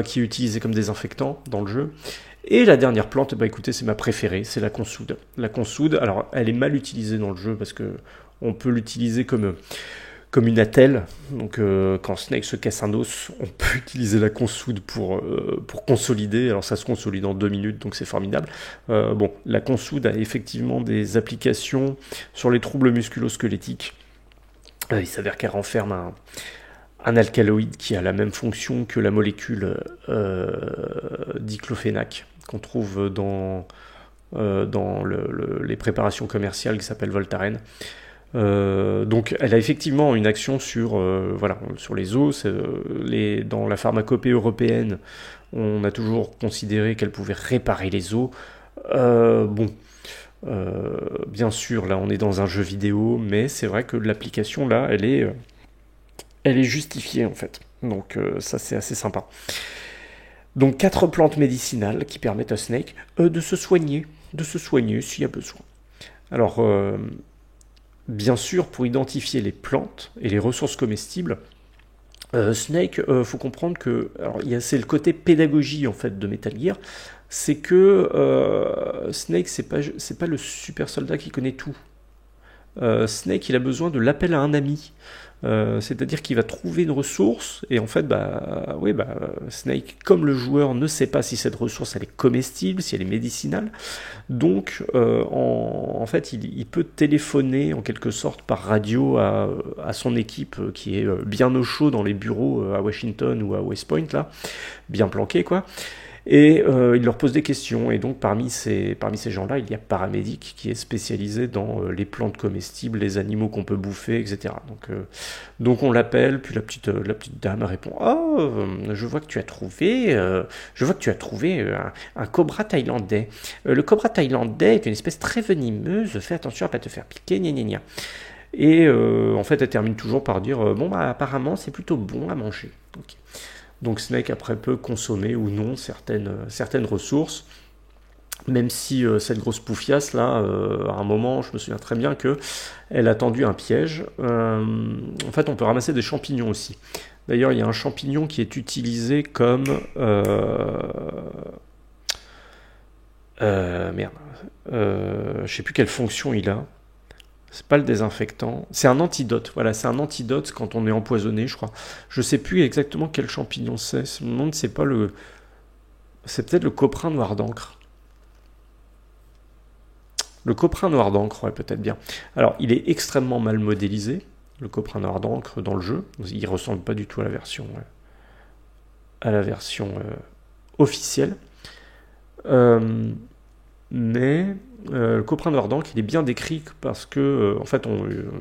Qui est utilisée comme désinfectant dans le jeu. Et la dernière plante, bah écoutez, c'est ma préférée, c'est la consoude. La consoude, alors elle est mal utilisée dans le jeu parce que on peut l'utiliser comme une attelle. Donc quand Snake se casse un os, on peut utiliser la consoude pour consolider. Alors ça se consolide en 2 minutes, donc c'est formidable. La consoude a effectivement des applications sur les troubles musculo-squelettiques. Il s'avère qu'elle renferme un alcaloïde qui a la même fonction que la molécule diclofénac qu'on trouve dans les préparations commerciales qui s'appellent Voltaren. Donc elle a effectivement une action sur les os. Dans la pharmacopée européenne, on a toujours considéré qu'elle pouvait réparer les os. Bien sûr, là on est dans un jeu vidéo, mais c'est vrai que l'application là, elle est justifiée en fait. Donc ça c'est assez sympa. Donc 4 plantes médicinales qui permettent à Snake de se soigner s'il y a besoin. Alors bien sûr, pour identifier les plantes et les ressources comestibles, Snake, faut comprendre que, alors c'est le côté pédagogie en fait de Metal Gear, c'est que Snake c'est pas le super soldat qui connaît tout. Snake il a besoin de l'appel à un ami. C'est-à-dire qu'il va trouver une ressource et en fait Snake comme le joueur ne sait pas si cette ressource elle est comestible, si elle est médicinale, donc en fait il peut téléphoner en quelque sorte par radio à son équipe qui est bien au chaud dans les bureaux à Washington ou à West Point là, bien planqué quoi. Et il leur pose des questions. Et donc parmi ces gens-là, il y a Paramédic qui est spécialisé dans les plantes comestibles, les animaux qu'on peut bouffer, etc. Donc on l'appelle, puis la petite dame répond: oh, je vois que tu as trouvé un cobra thaïlandais. Le cobra thaïlandais est une espèce très venimeuse, fais attention à ne pas te faire piquer, gna gna gna. Et en fait, elle termine toujours par dire bon, bah, apparemment, c'est plutôt bon à manger. Okay. Donc Snake, après, peut consommer ou non certaines ressources, même si cette grosse poufiasse, là, à un moment, je me souviens très bien qu'elle a tendu un piège. En fait, on peut ramasser des champignons aussi. D'ailleurs, il y a un champignon qui est utilisé comme... je sais plus quelle fonction il a. C'est pas le désinfectant, c'est un antidote. Voilà, c'est un antidote quand on est empoisonné, je crois. Je sais plus exactement quel champignon c'est. Je me demande, c'est peut-être le coprin noir d'encre. Le coprin noir d'encre, ouais, peut-être bien. Alors, il est extrêmement mal modélisé, le coprin noir d'encre dans le jeu. Il ressemble pas du tout à la version officielle. Mais le coprin noir d'encre, il est bien décrit parce que, en fait, le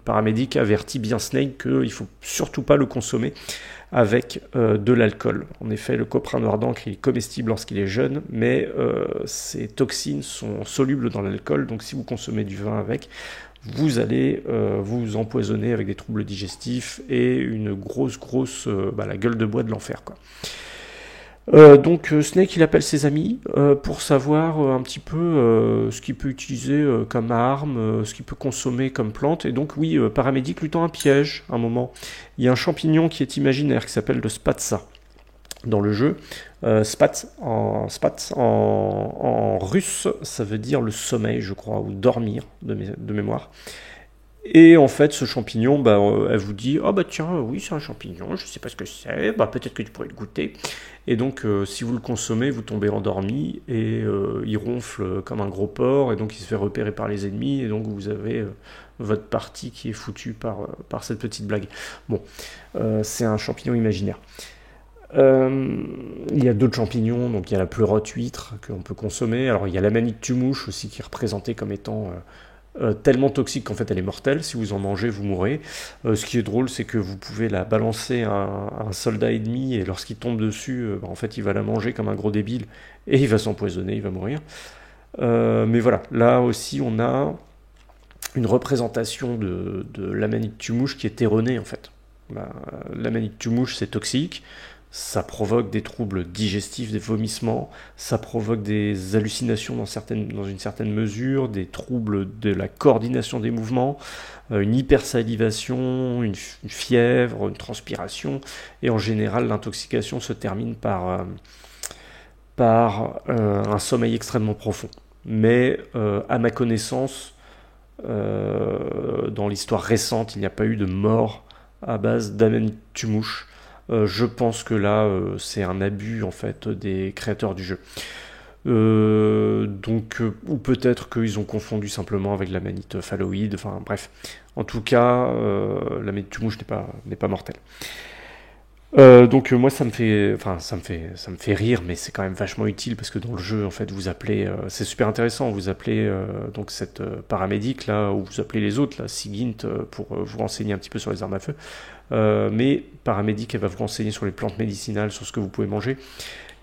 paramédic avertit bien Snake qu'il ne faut surtout pas le consommer avec de l'alcool. En effet, le coprin noir d'encre, il est comestible lorsqu'il est jeune, mais ses toxines sont solubles dans l'alcool, donc si vous consommez du vin avec, vous allez vous empoisonner avec des troubles digestifs et une grosse, la gueule de bois de l'enfer, quoi. Donc Snake, il appelle ses amis pour savoir un petit peu ce qu'il peut utiliser comme arme, ce qu'il peut consommer comme plante. Et donc oui, Paramédic lui tend un piège à un moment. Il y a un champignon qui est imaginaire qui s'appelle le spatsa dans le jeu. Spats en russe, ça veut dire le sommeil, je crois, ou dormir de mémoire. Et en fait, ce champignon, elle vous dit: oh bah tiens, oui, c'est un champignon, je sais pas ce que c'est, peut-être que tu pourrais le goûter. Et donc, si vous le consommez, vous tombez endormi, et il ronfle comme un gros porc, et donc il se fait repérer par les ennemis, et donc vous avez votre partie qui est foutue par cette petite blague. Bon, c'est un champignon imaginaire. Il y a d'autres champignons, donc il y a la pleurote huître qu'on peut consommer. Alors il y a la manite tumouche aussi qui est représentée comme étant tellement toxique qu'en fait elle est mortelle. Si vous en mangez, vous mourrez. Ce qui est drôle, c'est que vous pouvez la balancer à un soldat ennemi, et lorsqu'il tombe dessus, en fait il va la manger comme un gros débile et il va s'empoisonner, il va mourir. Mais voilà, là aussi on a une représentation de l'amanite tumouche qui est erronée en fait. L'amanite tumouche, c'est toxique. Ça provoque des troubles digestifs, des vomissements, ça provoque des hallucinations dans une certaine mesure, des troubles de la coordination des mouvements, une hypersalivation, une fièvre, une transpiration, et en général l'intoxication se termine par un sommeil extrêmement profond. Mais à ma connaissance, dans l'histoire récente, il n'y a pas eu de mort à base d'amanite tumouche. Je pense que là, c'est un abus en fait des créateurs du jeu. Ou peut-être qu'ils ont confondu simplement avec la manite phalloïde. Enfin bref, en tout cas, la manite tumouche n'est pas mortelle. Moi ça me fait rire, mais c'est quand même vachement utile parce que dans le jeu en fait vous appelez, c'est super intéressant, vous appelez donc cette paramédic là, ou vous appelez les autres là, Sigint, pour vous renseigner un petit peu sur les armes à feu. Mais paramédic, elle va vous renseigner sur les plantes médicinales, sur ce que vous pouvez manger.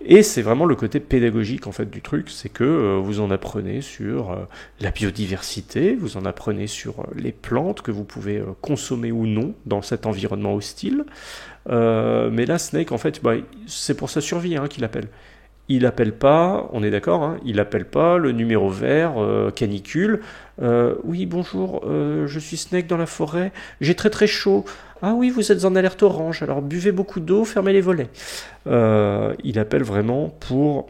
Et c'est vraiment le côté pédagogique en fait du truc, c'est que vous en apprenez sur la biodiversité, vous en apprenez sur les plantes que vous pouvez consommer ou non dans cet environnement hostile. Mais là, Snake, en fait, c'est pour sa survie qu'il appelle. Il appelle pas, on est d'accord, il appelle pas le numéro vert, canicule. Oui, bonjour, je suis Snake dans la forêt, j'ai très très chaud. Ah oui, vous êtes en alerte orange, alors buvez beaucoup d'eau, fermez les volets. Il appelle vraiment pour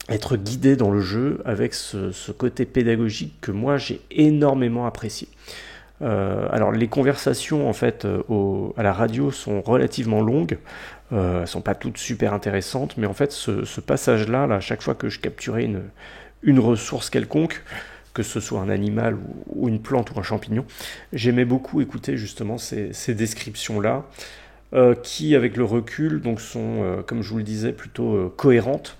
être guidé dans le jeu avec ce côté pédagogique que moi j'ai énormément apprécié. Alors les conversations en fait à la radio sont relativement longues, elles sont pas toutes super intéressantes, mais en fait ce passage-là, à chaque fois que je capturais une ressource quelconque, que ce soit un animal ou une plante ou un champignon, j'aimais beaucoup écouter justement ces descriptions-là. qui, avec le recul, donc sont, comme je vous le disais, plutôt cohérentes,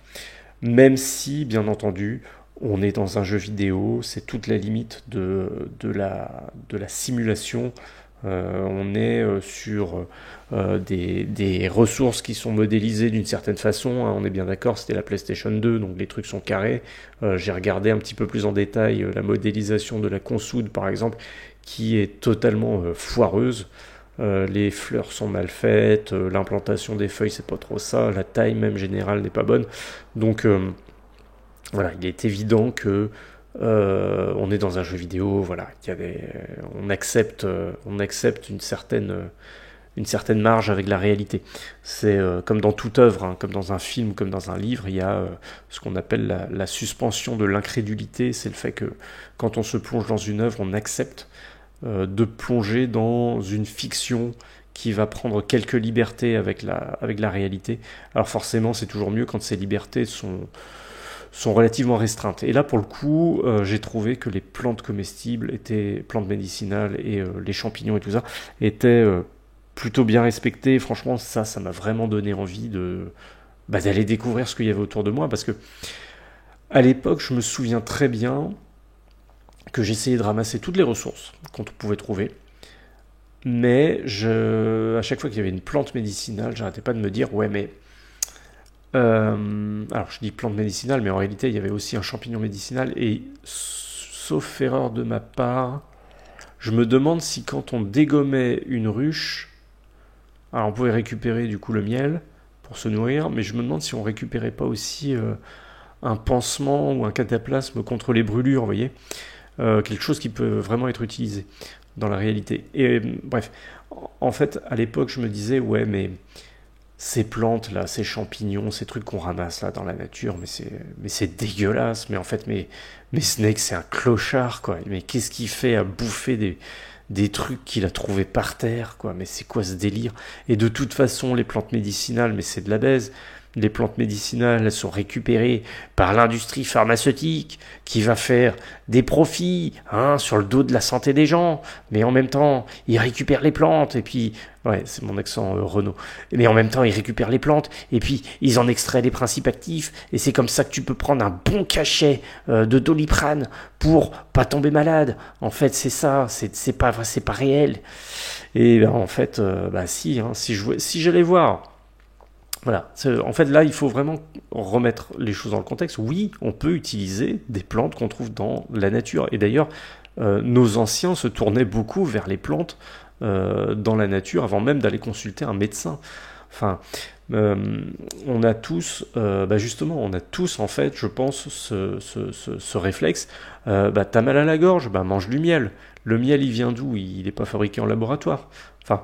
même si, bien entendu, on est dans un jeu vidéo, c'est toute la limite de la simulation. On est sur des ressources qui sont modélisées d'une certaine façon, hein, on est bien d'accord, c'était la PlayStation 2, donc les trucs sont carrés. J'ai regardé un petit peu plus en détail la modélisation de la consoude, par exemple, qui est totalement foireuse. Les fleurs sont mal faites, l'implantation des feuilles c'est pas trop ça, la taille même générale n'est pas bonne. Donc voilà, il est évident que on est dans un jeu vidéo, voilà, on accepte une certaine marge avec la réalité. C'est comme dans toute œuvre, hein, comme dans un film, comme dans un livre, il y a ce qu'on appelle la suspension de l'incrédulité. C'est le fait que quand on se plonge dans une œuvre, on accepte de plonger dans une fiction qui va prendre quelques libertés avec la réalité. Alors forcément, c'est toujours mieux quand ces libertés sont relativement restreintes. Et là, pour le coup, j'ai trouvé que les plantes comestibles plantes médicinales et les champignons et tout ça, étaient plutôt bien respectés. Franchement, ça m'a vraiment donné envie d'aller découvrir ce qu'il y avait autour de moi, parce que à l'époque, je me souviens très bien que j'essayais de ramasser toutes les ressources qu'on pouvait trouver, mais à chaque fois qu'il y avait une plante médicinale, j'arrêtais pas de me dire, ouais, mais alors je dis plante médicinale, mais en réalité il y avait aussi un champignon médicinal, et sauf erreur de ma part, je me demande si quand on dégommait une ruche, alors on pouvait récupérer du coup le miel pour se nourrir, mais je me demande si on récupérait pas aussi un pansement ou un cataplasme contre les brûlures, vous voyez, quelque chose qui peut vraiment être utilisé dans la réalité. Et bref, en fait à l'époque je me disais, ouais, mais ces plantes là, ces champignons, ces trucs qu'on ramasse là dans la nature, mais c'est dégueulasse. Mais en fait, mais Snake c'est un clochard quoi. Mais qu'est-ce qu'il fait à bouffer des trucs qu'il a trouvés par terre quoi. Mais c'est quoi ce délire? Et de toute façon, les plantes médicinales, mais c'est de la baise. Les plantes médicinales, elles sont récupérées par l'industrie pharmaceutique qui va faire des profits sur le dos de la santé des gens. Mais en même temps, ils récupèrent les plantes et puis... Ouais, c'est mon accent Renault. Mais en même temps, ils récupèrent les plantes et puis ils en extraient les principes actifs. Et c'est comme ça que tu peux prendre un bon cachet de Doliprane pour pas tomber malade. En fait, c'est ça. C'est pas réel. Et ben, en fait, si j'allais voir... Voilà, en fait là il faut vraiment remettre les choses dans le contexte. Oui, on peut utiliser des plantes qu'on trouve dans la nature. Et d'ailleurs, nos anciens se tournaient beaucoup vers les plantes dans la nature avant même d'aller consulter un médecin. Enfin, on a tous, justement, on a tous en fait, je pense, ce réflexe. T'as mal à la gorge, mange du miel. Le miel, il vient d'où? Il n'est pas fabriqué en laboratoire. Enfin...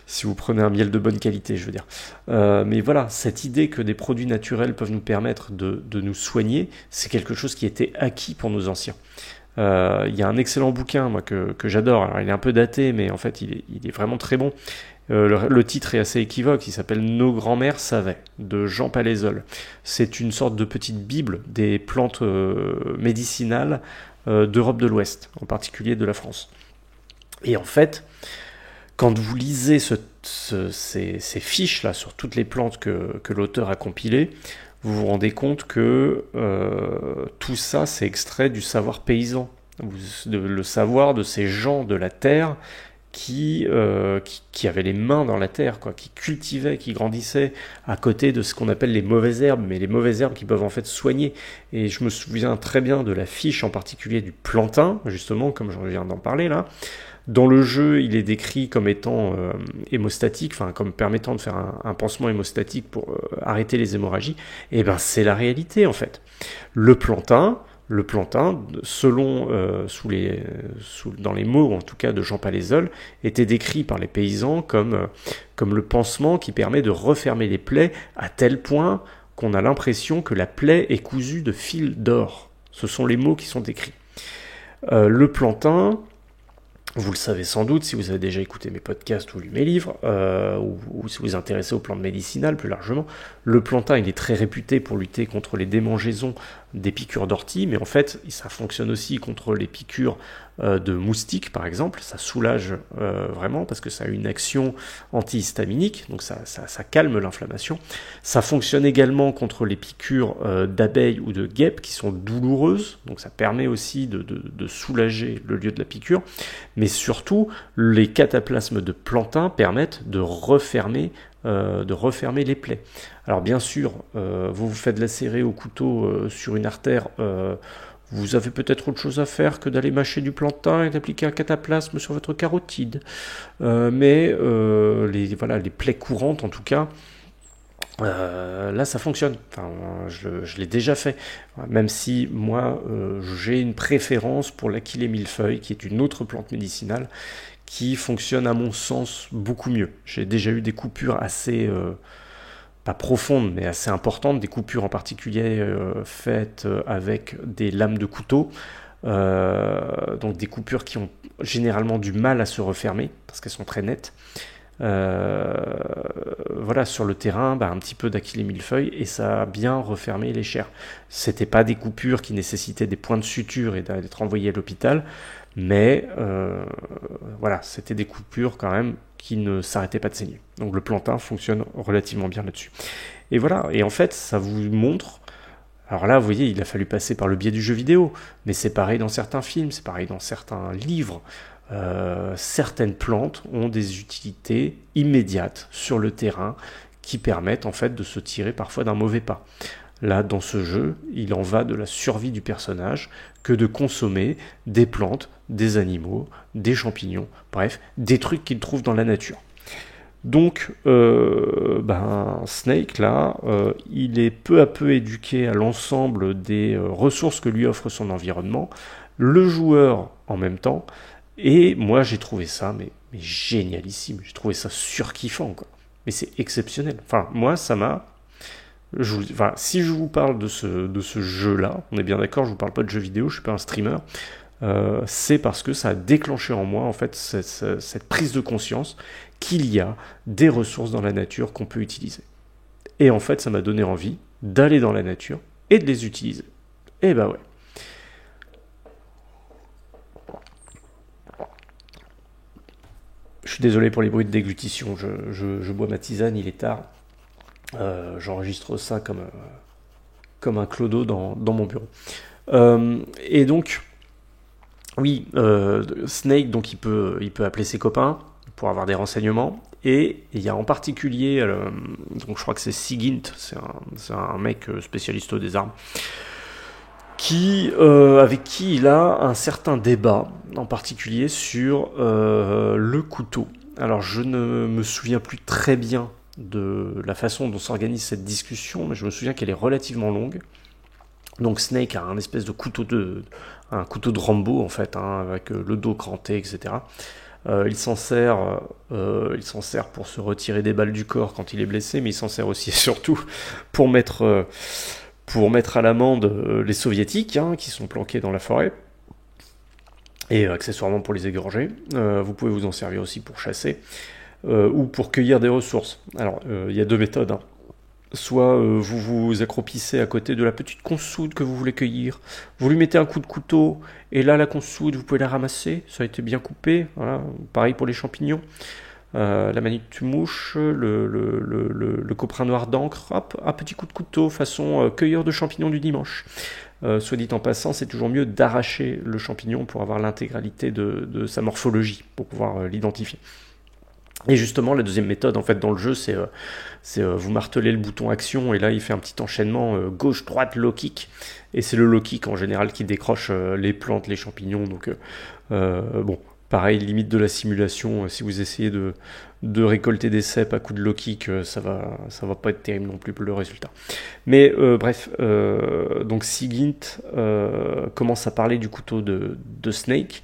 si vous prenez un miel de bonne qualité, je veux dire. Mais voilà, cette idée que des produits naturels peuvent nous permettre de nous soigner, c'est quelque chose qui était acquis pour nos anciens. Il y a un excellent bouquin, moi, que j'adore. Alors, il est un peu daté, mais en fait, il est vraiment très bon. Le titre est assez équivoque, il s'appelle « Nos grands-mères savaient » de Jean Palaiseul. C'est une sorte de petite bible des plantes médicinales d'Europe de l'Ouest, en particulier de la France. Et en fait... quand vous lisez ces fiches là sur toutes les plantes que l'auteur a compilées, vous vous rendez compte que tout ça c'est extrait du savoir paysan, le savoir de ces gens de la terre qui avaient les mains dans la terre, quoi, qui cultivaient, qui grandissaient à côté de ce qu'on appelle les mauvaises herbes, mais les mauvaises herbes qui peuvent en fait soigner. Et je me souviens très bien de la fiche en particulier du plantain, justement, comme je viens d'en parler là. Dans le jeu, il est décrit comme étant hémostatique, enfin comme permettant de faire un pansement hémostatique pour arrêter les hémorragies. Et ben c'est la réalité en fait. Le plantain, selon dans les mots en tout cas de Jean Palaiseul, était décrit par les paysans comme le pansement qui permet de refermer les plaies à tel point qu'on a l'impression que la plaie est cousue de fils d'or. Ce sont les mots qui sont décrits. Le plantain, vous le savez sans doute si vous avez déjà écouté mes podcasts ou lu mes livres, ou si vous vous intéressez aux plantes médicinales plus largement, le plantain il est très réputé pour lutter contre les démangeaisons des piqûres d'ortie, mais en fait, ça fonctionne aussi contre les piqûres de moustiques, par exemple. Ça soulage vraiment parce que ça a une action antihistaminique, donc ça calme l'inflammation. Ça fonctionne également contre les piqûres d'abeilles ou de guêpes qui sont douloureuses, donc ça permet aussi de soulager le lieu de la piqûre. Mais surtout, les cataplasmes de plantain permettent de refermer les plaies. Alors bien sûr, vous faites lacérer au couteau sur une artère, vous avez peut-être autre chose à faire que d'aller mâcher du plantain et d'appliquer un cataplasme sur votre carotide. Mais les plaies courantes, en tout cas, là ça fonctionne. Enfin, je l'ai déjà fait. Même si moi, j'ai une préférence pour l'Achillée millefeuille, qui est une autre plante médicinale, qui fonctionne à mon sens beaucoup mieux. J'ai déjà eu des coupures assez... pas profondes, mais assez importantes, des coupures en particulier faites avec des lames de couteau, donc des coupures qui ont généralement du mal à se refermer, parce qu'elles sont très nettes. Voilà, sur le terrain, un petit peu d'Achillée millefeuille, et ça a bien refermé les chairs. C'était pas des coupures qui nécessitaient des points de suture et d'être envoyées à l'hôpital, mais voilà, c'était des coupures quand même qui ne s'arrêtaient pas de saigner. Donc le plantain fonctionne relativement bien là-dessus. Et voilà, et en fait, ça vous montre... Alors là, vous voyez, il a fallu passer par le biais du jeu vidéo, mais c'est pareil dans certains films, c'est pareil dans certains livres. Certaines plantes ont des utilités immédiates sur le terrain qui permettent en fait de se tirer parfois d'un mauvais pas. Là, dans ce jeu, il en va de la survie du personnage que de consommer des plantes, des animaux, des champignons, bref, des trucs qu'il trouve dans la nature. Donc, Snake, là, il est peu à peu éduqué à l'ensemble des ressources que lui offre son environnement, le joueur en même temps, et moi j'ai trouvé ça mais génialissime, j'ai trouvé ça surkiffant, quoi. Mais c'est exceptionnel. Enfin, moi, ça m'a... si je vous parle de ce jeu-là, on est bien d'accord, je vous parle pas de jeux vidéo, je suis pas un streamer, c'est parce que ça a déclenché en moi en fait cette prise de conscience qu'il y a des ressources dans la nature qu'on peut utiliser. Et en fait, ça m'a donné envie d'aller dans la nature et de les utiliser. Et ouais. Je suis désolé pour les bruits de déglutition, je bois ma tisane, il est tard. J'enregistre ça comme un clodo dans mon bureau. Et donc, oui, Snake, donc il peut appeler ses copains pour avoir des renseignements. Et il y a en particulier, donc je crois que c'est Sigint, c'est un mec spécialiste des armes, avec qui il a un certain débat, en particulier sur le couteau. Alors je ne me souviens plus très bien de la façon dont s'organise cette discussion, mais je me souviens qu'elle est relativement longue. Donc Snake a un espèce de couteau de Rambo en fait, avec le dos cranté, etc. Il s'en sert pour se retirer des balles du corps quand il est blessé, mais il s'en sert aussi et surtout pour mettre à l'amende les soviétiques qui sont planqués dans la forêt, et accessoirement pour les égorger. Vous pouvez vous en servir aussi pour chasser ou pour cueillir des ressources. Alors il y a deux méthodes. Soit vous vous accroupissez à côté de la petite consoude que vous voulez cueillir, vous lui mettez un coup de couteau, et là la consoude vous pouvez la ramasser, ça a été bien coupé, voilà. Pareil pour les champignons. La manite mouche, le coprin noir d'encre, hop, un petit coup de couteau façon cueilleur de champignons du dimanche. Soit dit en passant, c'est toujours mieux d'arracher le champignon pour avoir l'intégralité de sa morphologie, pour pouvoir l'identifier. Et justement, la deuxième méthode, en fait, dans le jeu, c'est vous martelez le bouton action, et là, il fait un petit enchaînement gauche, droite, low kick. Et c'est le low kick, en général, qui décroche les plantes, les champignons. Donc, pareil, limite de la simulation. Si vous essayez de récolter des cèpes à coup de low kick, ça va pas être terrible non plus pour le résultat. Mais bref, donc Sigint commence à parler du couteau de Snake.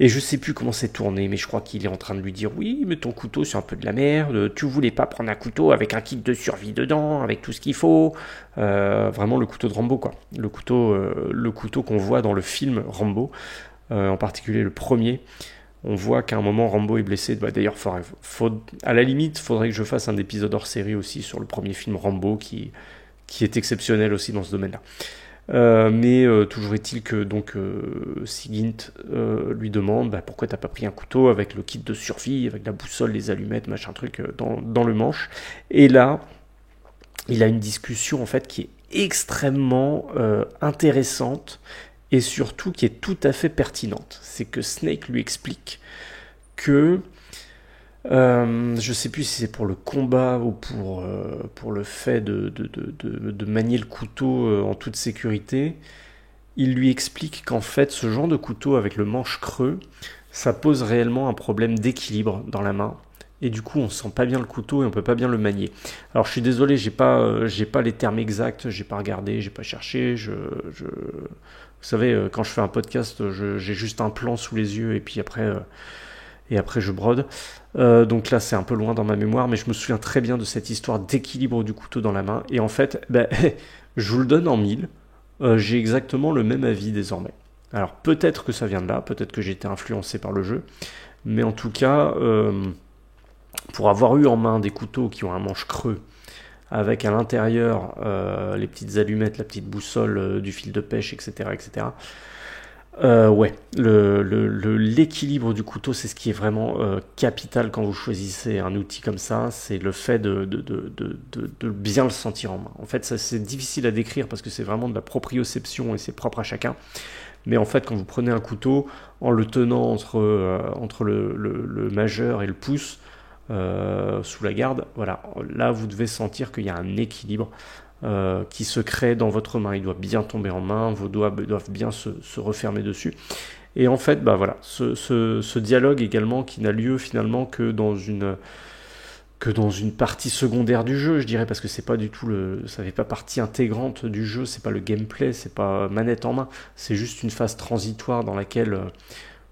Et je sais plus comment c'est tourné, mais je crois qu'il est en train de lui dire « Oui, mais ton couteau, c'est un peu de la merde. Tu voulais pas prendre un couteau avec un kit de survie dedans, avec tout ce qu'il faut. » Vraiment le couteau de Rambo, quoi. Le couteau qu'on voit dans le film Rambo, en particulier le premier. On voit qu'à un moment, Rambo est blessé. D'ailleurs, à la limite, il faudrait que je fasse un épisode hors série aussi sur le premier film Rambo, qui est exceptionnel aussi dans ce domaine-là. Mais toujours est-il que donc Sigint lui demande pourquoi t'as pas pris un couteau avec le kit de survie, avec la boussole, les allumettes, machin truc dans le manche. Et là, il a une discussion en fait qui est extrêmement intéressante et surtout qui est tout à fait pertinente. C'est que Snake lui explique que je sais plus si c'est pour le combat ou pour le fait de manier le couteau en toute sécurité. Il lui explique qu'en fait ce genre de couteau avec le manche creux, ça pose réellement un problème d'équilibre dans la main. Et du coup on sent pas bien le couteau et on peut pas bien le manier. Alors je suis désolé, j'ai pas les termes exacts, j'ai pas regardé, j'ai pas cherché. Vous savez, quand je fais un podcast, j'ai juste un plan sous les yeux et puis après je brode. Donc là c'est un peu loin dans ma mémoire, mais je me souviens très bien de cette histoire d'équilibre du couteau dans la main. Et en fait, je vous le donne en mille. J'ai exactement le même avis désormais. Alors peut-être que ça vient de là, peut-être que j'ai été influencé par le jeu, mais en tout cas, pour avoir eu en main des couteaux qui ont un manche creux, avec à l'intérieur les petites allumettes, la petite boussole du fil de pêche, etc., etc., ouais, l'équilibre du couteau, c'est ce qui est vraiment capital quand vous choisissez un outil comme ça, c'est le fait de bien le sentir en main. En fait, ça, c'est difficile à décrire parce que c'est vraiment de la proprioception et c'est propre à chacun. Mais en fait, quand vous prenez un couteau, en le tenant entre le majeur et le pouce, sous la garde, voilà, là vous devez sentir qu'il y a un équilibre qui se crée dans votre main. Il doit bien tomber en main, vos doigts doivent bien se refermer dessus. Et en fait, voilà, ce dialogue également qui n'a lieu finalement que dans une partie secondaire du jeu, je dirais, parce que c'est pas du tout ça fait pas partie intégrante du jeu, c'est pas le gameplay, c'est pas manette en main, c'est juste une phase transitoire dans laquelle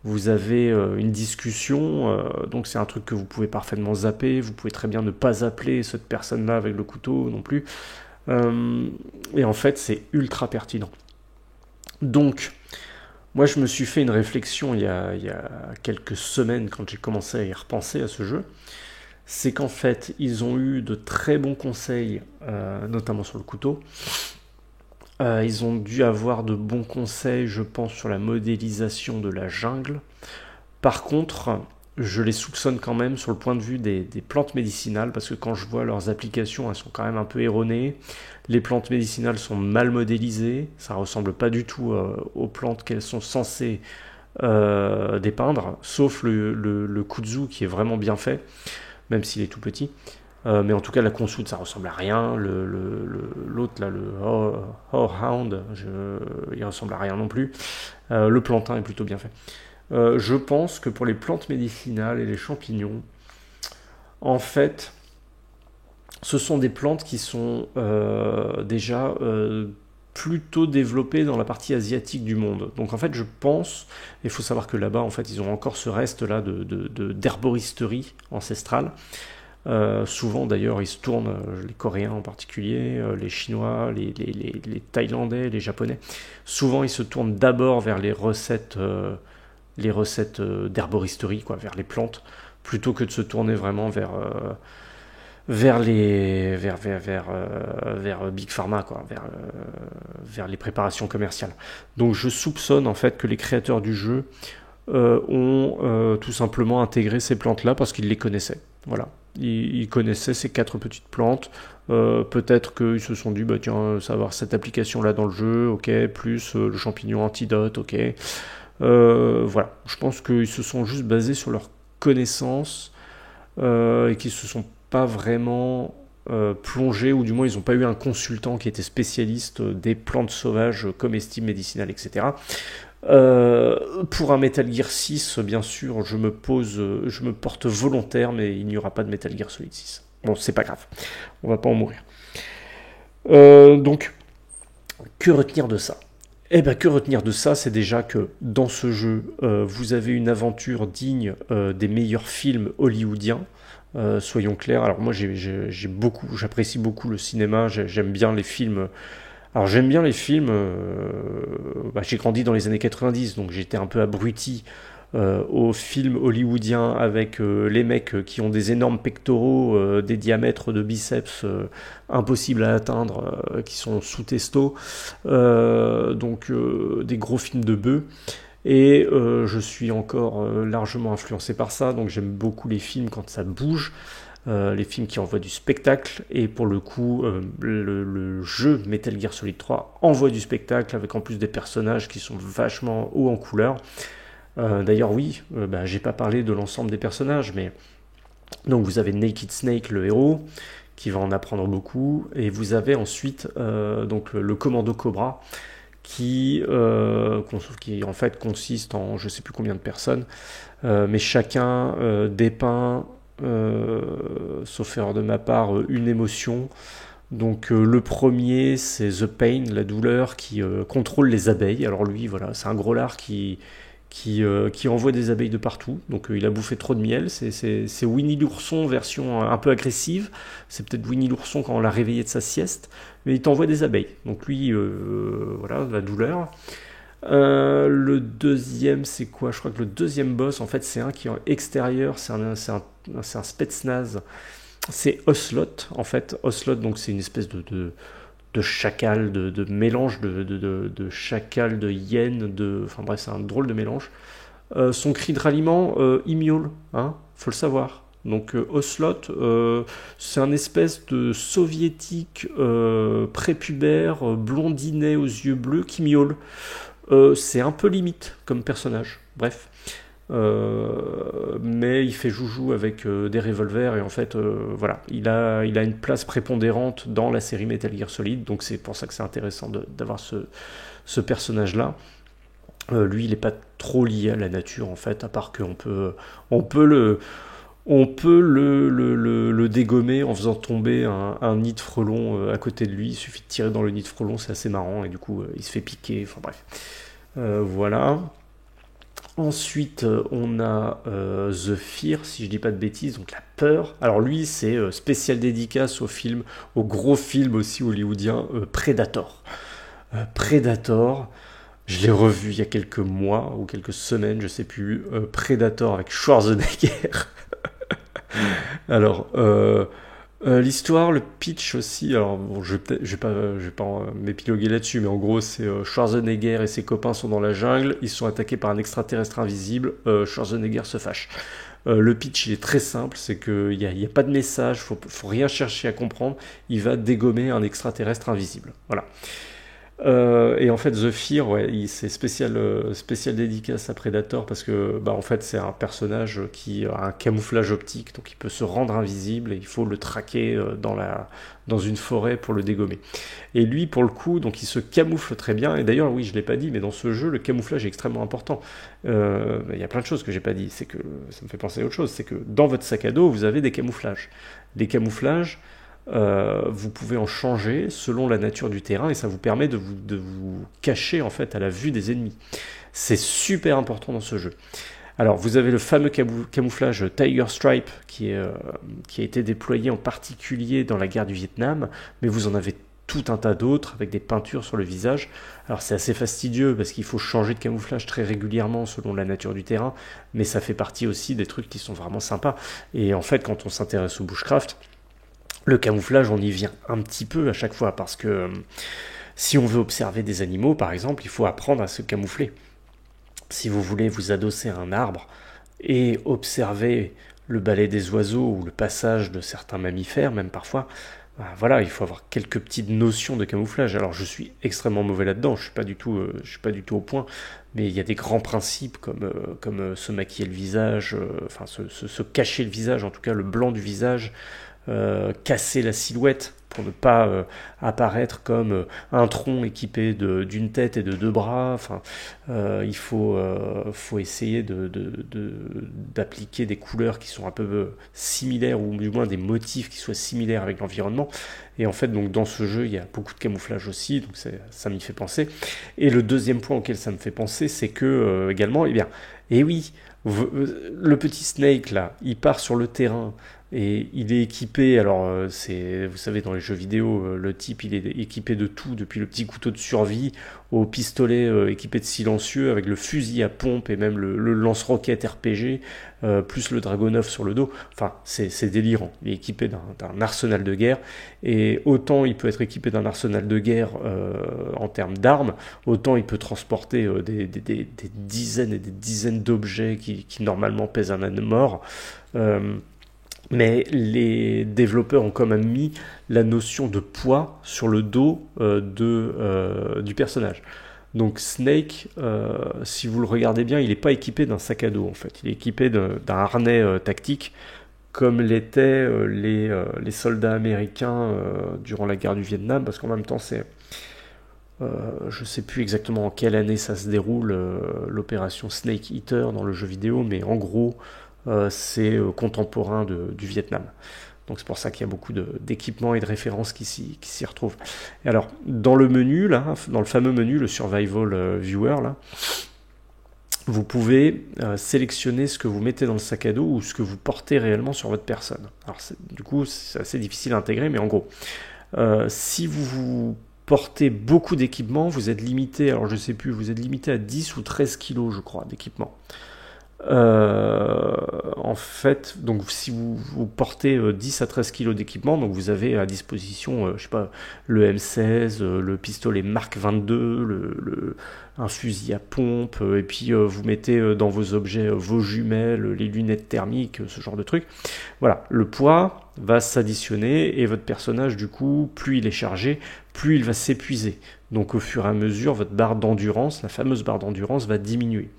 vous avez une discussion, donc c'est un truc que vous pouvez parfaitement zapper, vous pouvez très bien ne pas appeler cette personne-là avec le couteau non plus, et en fait c'est ultra pertinent. Donc, moi je me suis fait une réflexion il y a quelques semaines quand j'ai commencé à y repenser à ce jeu, c'est qu'en fait ils ont eu de très bons conseils, notamment sur le couteau. Ils ont dû avoir de bons conseils, je pense, sur la modélisation de la jungle. Par contre, je les soupçonne quand même sur le point de vue des plantes médicinales, parce que quand je vois leurs applications, elles sont quand même un peu erronées. Les plantes médicinales sont mal modélisées, ça ressemble pas du tout aux plantes qu'elles sont censées dépeindre, sauf le kudzu qui est vraiment bien fait, même s'il est tout petit. Mais en tout cas, la consoude, ça ressemble à rien. L'autre, là, le Horehound, il ressemble à rien non plus. Le plantain est plutôt bien fait. Je pense que pour les plantes médicinales et les champignons, en fait, ce sont des plantes qui sont déjà plutôt développées dans la partie asiatique du monde. Donc en fait, je pense, il faut savoir que là-bas, en fait, ils ont encore ce reste-là d'herboristerie ancestrale. Souvent d'ailleurs ils se tournent, les Coréens en particulier, les Chinois, les Thaïlandais, les Japonais, souvent ils se tournent d'abord vers les recettes d'herboristerie, quoi, vers les plantes, plutôt que de se tourner vraiment vers Big Pharma, quoi, vers les préparations commerciales. Donc je soupçonne en fait que les créateurs du jeu ont tout simplement intégré ces plantes-là parce qu'ils les connaissaient. Voilà. Ils connaissaient ces 4 petites plantes. Peut-être qu'ils se sont dit, tiens, ça va avoir cette application-là dans le jeu, ok, plus le champignon antidote, ok. Voilà. Je pense qu'ils se sont juste basés sur leurs connaissances et qu'ils se sont pas vraiment plongés, ou du moins ils n'ont pas eu un consultant qui était spécialiste des plantes sauvages comestibles, médicinales, etc. Pour un Metal Gear 6, bien sûr, je me porte volontaire, mais il n'y aura pas de Metal Gear Solid 6. Bon, c'est pas grave, on va pas en mourir. Donc, que retenir de ça ? Que retenir de ça, c'est déjà que dans ce jeu, vous avez une aventure digne des meilleurs films hollywoodiens. Soyons clairs. Alors moi, j'apprécie beaucoup le cinéma. J'aime bien les films. Alors j'aime bien les films, j'ai grandi dans les années 90, donc j'étais un peu abruti aux films hollywoodiens avec les mecs qui ont des énormes pectoraux, des diamètres de biceps impossibles à atteindre, qui sont sous testo, donc des gros films de bœufs. Et je suis encore largement influencé par ça, donc j'aime beaucoup les films quand ça bouge, les films qui envoient du spectacle, et pour le coup, le jeu Metal Gear Solid 3 envoie du spectacle, avec en plus des personnages qui sont vachement hauts en couleur. D'ailleurs, oui, j'ai pas parlé de l'ensemble des personnages, mais donc vous avez Naked Snake, le héros, qui va en apprendre beaucoup, et vous avez ensuite donc le commando Cobra, qui en fait consiste en je sais plus combien de personnes, mais chacun dépeint, sauf erreur de ma part, une émotion. Donc le premier, c'est The Pain, la douleur, qui contrôle les abeilles. Alors lui, voilà, c'est un gros lard qui envoie des abeilles de partout. Donc il a bouffé trop de miel. C'est Winnie l'ourson version un peu agressive. C'est peut-être Winnie l'ourson quand on l'a réveillé de sa sieste. Mais il t'envoie des abeilles. Donc lui, voilà, la douleur. Le deuxième, c'est quoi? Je crois que le deuxième boss, en fait, c'est un qui est extérieur. C'est un Spetsnaz. C'est Ocelot, en fait. Ocelot, donc c'est une espèce de chacal, de mélange de chacal, de hyène, enfin bref, c'est un drôle de mélange. Son cri de ralliement, il miaule, hein, faut le savoir. Donc Ocelot, c'est un espèce de soviétique prépubère, blondinet aux yeux bleus qui miaule. C'est un peu limite comme personnage, bref. Mais il fait joujou avec des revolvers, et en fait voilà, il a une place prépondérante dans la série Metal Gear Solid, donc c'est pour ça que c'est intéressant d'avoir ce personnage là. Lui il est pas trop lié à la nature en fait, à part qu'on peut le dégommer en faisant tomber un nid de frelon à côté de lui. Il suffit de tirer dans le nid de frelon, c'est assez marrant, et du coup il se fait piquer, enfin bref. Voilà. Ensuite, on a The Fear, si je dis pas de bêtises, donc la peur. Alors lui, c'est spécial dédicace au gros film aussi hollywoodien, Predator. Predator, je l'ai revu il y a quelques mois ou quelques semaines, je sais plus. Predator avec Schwarzenegger. Alors, l'histoire, le pitch aussi, alors bon, je vais pas m'épiloguer là-dessus, mais en gros c'est Schwarzenegger et ses copains sont dans la jungle, ils sont attaqués par un extraterrestre invisible, Schwarzenegger se fâche. Le pitch il est très simple, c'est qu'il n'y a pas de message, faut rien chercher à comprendre, il va dégommer un extraterrestre invisible. Voilà. Et en fait The Fear, ouais, c'est spécial dédicace à Predator, parce que en fait c'est un personnage qui a un camouflage optique, donc il peut se rendre invisible et il faut le traquer dans une forêt pour le dégommer. Et lui pour le coup, donc il se camoufle très bien, et d'ailleurs oui je l'ai pas dit, mais dans ce jeu le camouflage est extrêmement important. Il y a plein de choses que j'ai pas dit, c'est que ça me fait penser à autre chose, c'est que dans votre sac à dos vous avez des camouflages. Les camouflages, vous pouvez en changer selon la nature du terrain, et ça vous permet de vous cacher en fait à la vue des ennemis. C'est super important dans ce jeu. Alors vous avez le fameux camouflage Tiger Stripe qui a été déployé en particulier dans la guerre du Vietnam, mais vous en avez tout un tas d'autres avec des peintures sur le visage. Alors c'est assez fastidieux parce qu'il faut changer de camouflage très régulièrement selon la nature du terrain, mais ça fait partie aussi des trucs qui sont vraiment sympas. Et en fait quand on s'intéresse au bushcraft, le camouflage, on y vient un petit peu à chaque fois, parce que si on veut observer des animaux, par exemple, il faut apprendre à se camoufler. Si vous voulez vous adosser à un arbre et observer le balai des oiseaux ou le passage de certains mammifères, même parfois, voilà, il faut avoir quelques petites notions de camouflage. Alors je suis extrêmement mauvais là-dedans, je suis pas du tout au point, mais il y a des grands principes comme se maquiller le visage, enfin se cacher le visage, en tout cas le blanc du visage, casser la silhouette pour ne pas apparaître comme un tronc équipé d'une tête et de deux bras. Enfin, il faut essayer d'appliquer des couleurs qui sont un peu similaires, ou du moins des motifs qui soient similaires avec l'environnement. Et en fait, donc dans ce jeu, il y a beaucoup de camouflage aussi, donc ça m'y fait penser. Et le deuxième point auquel ça me fait penser, c'est que également, le petit Snake là, il part sur le terrain Et il est équipé, alors vous savez, dans les jeux vidéo, le type il est équipé de tout, depuis le petit couteau de survie au pistolet équipé de silencieux avec le fusil à pompe et même le lance-roquette RPG, plus le Dragonov sur le dos. Enfin, c'est délirant. Il est équipé d'un arsenal de guerre, et autant il peut être équipé d'un arsenal de guerre en termes d'armes, autant il peut transporter des dizaines et des dizaines d'objets qui normalement pèsent un âne mort. Mais les développeurs ont quand même mis la notion de poids sur le dos du personnage. Donc Snake, si vous le regardez bien, il n'est pas équipé d'un sac à dos en fait. Il est équipé d'un harnais tactique, comme l'étaient les soldats américains durant la guerre du Vietnam, parce qu'en même temps je ne sais plus exactement en quelle année ça se déroule, l'opération Snake Eater dans le jeu vidéo, mais en gros c'est contemporain du Vietnam. Donc c'est pour ça qu'il y a beaucoup d'équipements et de références qui s'y retrouvent. Et alors, dans le menu, là, dans le fameux menu, le Survival Viewer, là, vous pouvez sélectionner ce que vous mettez dans le sac à dos ou ce que vous portez réellement sur votre personne. Alors du coup, c'est assez difficile à intégrer, mais en gros, si vous portez beaucoup d'équipements, vous êtes limité, alors je sais plus, vous êtes limité à 10 ou 13 kilos, je crois, d'équipement. En fait, donc si vous portez 10 à 13 kg d'équipement, donc vous avez à disposition, je sais pas, le M16, le pistolet Mark 22, un fusil à pompe, et puis vous mettez dans vos objets vos jumelles, les lunettes thermiques, ce genre de trucs. Voilà, le poids va s'additionner et votre personnage, du coup, plus il est chargé, plus il va s'épuiser. Donc au fur et à mesure, votre barre d'endurance, la fameuse barre d'endurance, va diminuer.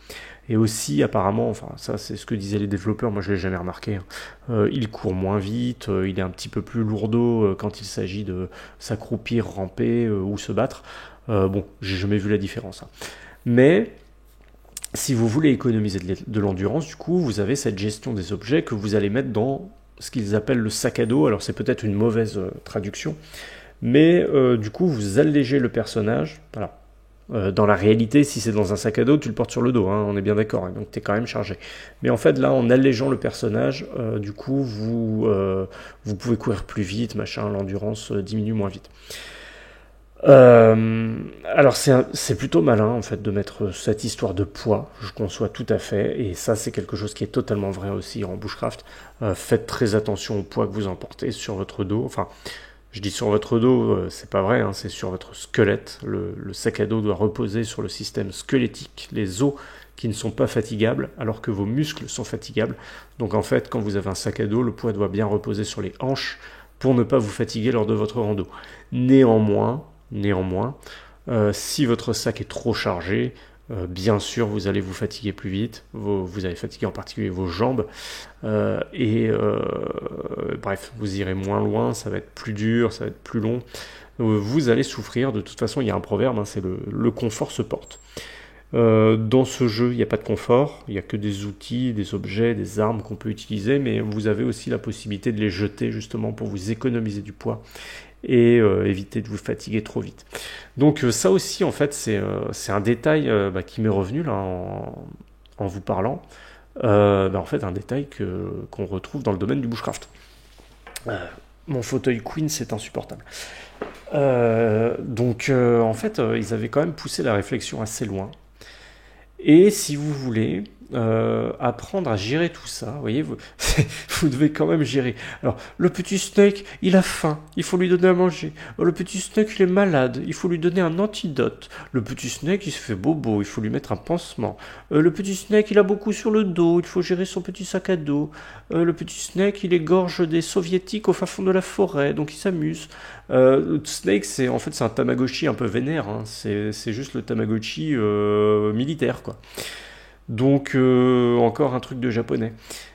Et aussi, apparemment, enfin ça c'est ce que disaient les développeurs, moi je l'ai jamais remarqué, il court moins vite, il est un petit peu plus lourdeau quand il s'agit de s'accroupir, ramper ou se battre. Bon, j'ai jamais vu la différence. Hein. Mais si vous voulez économiser de l'endurance, du coup, vous avez cette gestion des objets que vous allez mettre dans ce qu'ils appellent le sac à dos. Alors c'est peut-être une mauvaise traduction, mais du coup vous allégez le personnage. Voilà. Dans la réalité, si c'est dans un sac à dos, tu le portes sur le dos, hein, on est bien d'accord, hein, donc tu es quand même chargé. Mais en fait, là, en allégeant le personnage, du coup, vous pouvez courir plus vite, machin, l'endurance diminue moins vite. Alors c'est plutôt malin en fait de mettre cette histoire de poids, je conçois tout à fait, et ça c'est quelque chose qui est totalement vrai aussi en bushcraft. Faites très attention au poids que vous emportez sur votre dos, enfin je dis sur votre dos, c'est pas vrai, hein, c'est sur votre squelette. Le sac à dos doit reposer sur le système squelettique, les os qui ne sont pas fatigables, alors que vos muscles sont fatigables. Donc en fait, quand vous avez un sac à dos, le poids doit bien reposer sur les hanches pour ne pas vous fatiguer lors de votre rando. Néanmoins, si votre sac est trop chargé, bien sûr, vous allez vous fatiguer plus vite, vous allez fatiguer en particulier vos jambes, bref, vous irez moins loin, ça va être plus dur, ça va être plus long, vous allez souffrir. De toute façon, il y a un proverbe, hein, c'est le confort se porte. Dans ce jeu, il n'y a pas de confort, il n'y a que des outils, des objets, des armes qu'on peut utiliser, mais vous avez aussi la possibilité de les jeter justement pour vous économiser du poids et éviter de vous fatiguer trop vite. Donc ça aussi, en fait, c'est un détail qui m'est revenu là en vous parlant. En fait, un détail qu'on retrouve dans le domaine du bushcraft. Mon fauteuil Queen, c'est insupportable. En fait, ils avaient quand même poussé la réflexion assez loin. Et si vous voulez apprendre à gérer tout ça, vous voyez, vous devez quand même gérer. Alors, le petit Snake, il a faim, il faut lui donner à manger. Le petit Snake, il est malade, il faut lui donner un antidote. Le petit Snake, il se fait bobo, il faut lui mettre un pansement. Le petit Snake, il a beaucoup sur le dos, il faut gérer son petit sac à dos. Le petit Snake, il égorge des soviétiques au fin fond de la forêt, donc il s'amuse. Snake, c'est un Tamagotchi un peu vénère, hein. C'est juste le Tamagotchi militaire, quoi. Donc, encore un truc de japonais.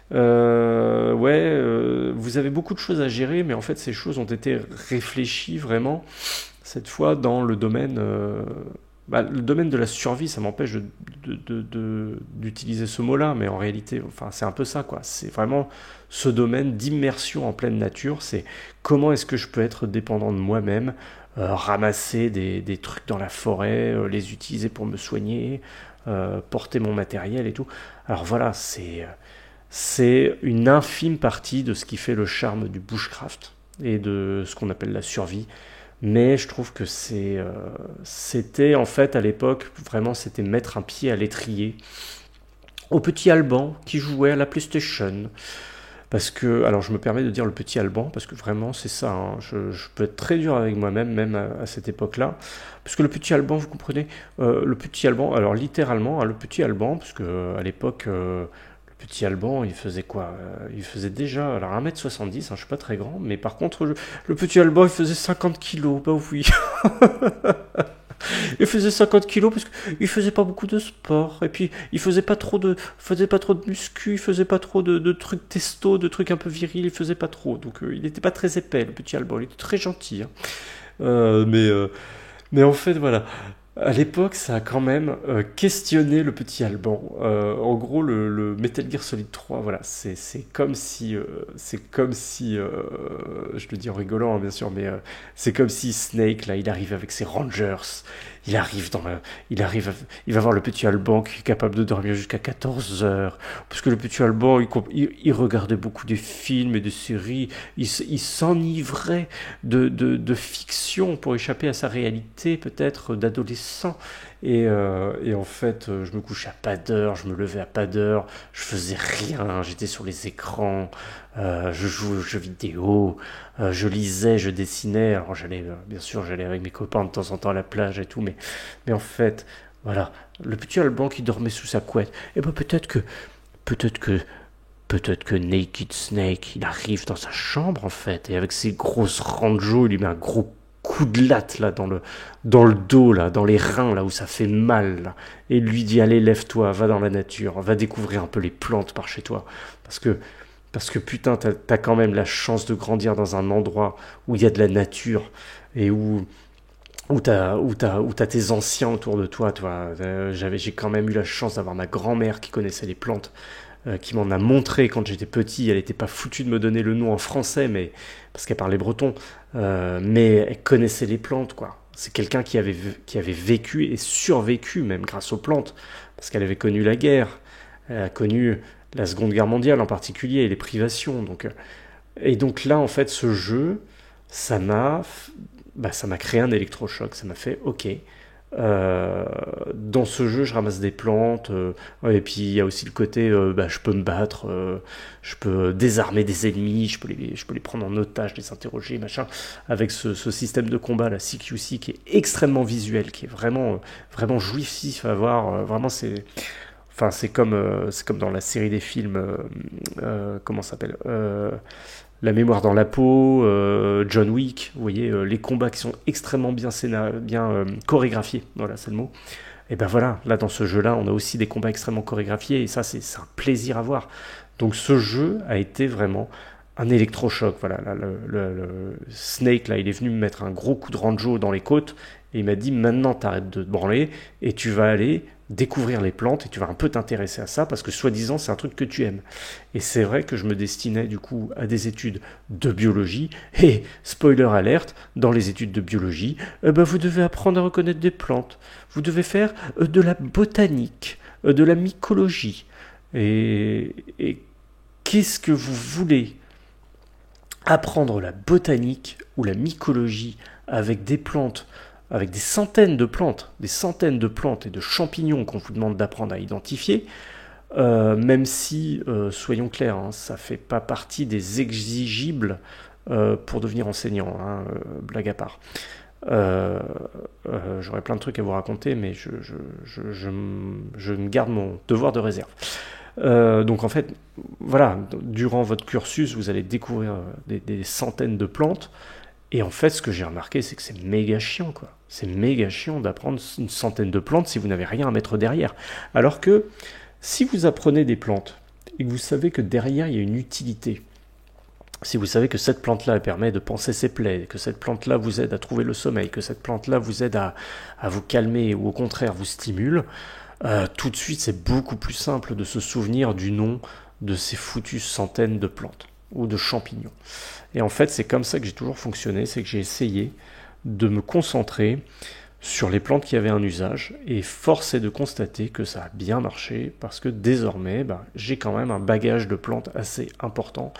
Vous avez beaucoup de choses à gérer, mais en fait, ces choses ont été réfléchies vraiment, cette fois, dans le domaine de la survie. Ça m'empêche d'utiliser ce mot-là, mais en réalité, c'est un peu ça, quoi. C'est vraiment ce domaine d'immersion en pleine nature. C'est comment est-ce que je peux être dépendant de moi-même, ramasser des trucs dans la forêt, les utiliser pour me soigner, porter mon matériel et tout. Alors voilà, c'est c'est une infime partie de ce qui fait le charme du bushcraft et de ce qu'on appelle la survie. Mais je trouve que c'était en fait à l'époque, vraiment c'était mettre un pied à l'étrier au petit Alban qui jouait à la PlayStation. Parce que, alors je me permets de dire le petit Alban, parce que vraiment c'est ça, hein, je peux être très dur avec moi-même, même à cette époque-là. Parce que le petit Alban, vous comprenez, le petit Alban, alors littéralement, hein, le petit Alban, parce que à l'époque, le petit Alban, il faisait quoi? Il faisait déjà, alors 1m70, hein, je suis pas très grand, mais par contre, le petit Alban, il faisait 50 kilos, bah oui. Il faisait 50 kilos parce qu'il faisait pas beaucoup de sport. Et puis, il faisait pas trop de muscu, il faisait pas trop de trucs testo, de trucs un peu virils, il faisait pas trop. Donc, il n'était pas très épais, le petit Alban. Il était très gentil, hein. Euh, mais, euh, mais en fait, voilà. À l'époque, ça a quand même questionné le petit Alban. En gros, le Metal Gear Solid 3, voilà, c'est comme si, je le dis en rigolant, hein, bien sûr, mais c'est comme si Snake, là, il arrive avec ses Rangers, il arrive il va voir le petit Alban qui est capable de dormir jusqu'à 14 heures, parce que le petit Alban, il regardait beaucoup des films et des séries, il s'enivrait de fiction pour échapper à sa réalité peut-être d'adolescent. Et en fait, je me couchais à pas d'heure, je me levais à pas d'heure, je faisais rien, j'étais sur les écrans, je jouais aux jeux vidéo, je lisais, je dessinais. Alors bien sûr, j'allais avec mes copains de temps en temps à la plage et tout, mais en fait, voilà, le petit Alban qui dormait sous sa couette, et ben peut-être que Peut-être que Naked Snake, il arrive dans sa chambre en fait, et avec ses grosses ranjos, il lui met un gros coup de latte là dans le dos, là, dans les reins, là où ça fait mal, là, et lui dit allez lève-toi, va dans la nature, va découvrir un peu les plantes par chez toi, parce que parce que putain t'as quand même la chance de grandir dans un endroit où il y a de la nature et où t'as tes anciens autour de toi, toi. J'ai quand même eu la chance d'avoir ma grand-mère qui connaissait les plantes, qui m'en a montré quand j'étais petit. Elle n'était pas foutue de me donner le nom en français, mais parce qu'elle parlait breton, mais elle connaissait les plantes, quoi. C'est quelqu'un qui avait vécu et survécu même grâce aux plantes, parce qu'elle avait connu la guerre, elle a connu la Seconde Guerre mondiale en particulier et les privations. Et donc là, en fait, ce jeu, ça m'a, ça m'a créé un électrochoc. Ça m'a fait, ok, dans ce jeu, je ramasse des plantes, ouais, et puis il y a aussi le côté, je peux me battre, je peux désarmer des ennemis, je peux les prendre en otage, les interroger, machin, avec ce système de combat, la CQC, qui est extrêmement visuel, qui est vraiment jouissif à voir. Vraiment, enfin, c'est comme dans la série des films, comment ça s'appelle, La mémoire dans la peau, John Wick, vous voyez, les combats qui sont extrêmement bien chorégraphiés, voilà, c'est le mot. Et ben voilà, là dans ce jeu-là, on a aussi des combats extrêmement chorégraphiés, et ça, c'est un plaisir à voir. Donc ce jeu a été vraiment un électrochoc. Voilà, là, Snake, là, il est venu me mettre un gros coup de ranjo dans les côtes, et il m'a dit, maintenant, t'arrêtes de te branler, et tu vas aller découvrir les plantes, et tu vas un peu t'intéresser à ça, parce que soi-disant, c'est un truc que tu aimes. Et c'est vrai que je me destinais, du coup, à des études de biologie, et, spoiler alerte, dans les études de biologie, vous devez apprendre à reconnaître des plantes, vous devez faire de la botanique, de la mycologie, et qu'est-ce que vous voulez apprendre la botanique ou la mycologie avec des plantes, avec des centaines de plantes et de champignons qu'on vous demande d'apprendre à identifier, même si, soyons clairs, hein, ça fait pas partie des exigibles pour devenir enseignant, hein, blague à part. J'aurais plein de trucs à vous raconter, mais je me garde mon devoir de réserve. Donc en fait, voilà, durant votre cursus, vous allez découvrir des centaines de plantes. Et en fait, ce que j'ai remarqué, c'est que c'est méga chiant, quoi. C'est méga chiant d'apprendre une centaine de plantes si vous n'avez rien à mettre derrière. Alors que si vous apprenez des plantes et que vous savez que derrière, il y a une utilité, si vous savez que cette plante-là elle permet de panser ses plaies, que cette plante-là vous aide à trouver le sommeil, que cette plante-là vous aide à vous calmer ou au contraire vous stimule, tout de suite, c'est beaucoup plus simple de se souvenir du nom de ces foutues centaines de plantes ou de champignons. Et en fait, c'est comme ça que j'ai toujours fonctionné, c'est que j'ai essayé de me concentrer sur les plantes qui avaient un usage, et force est de constater que ça a bien marché, parce que désormais, j'ai quand même un bagage de plantes assez important.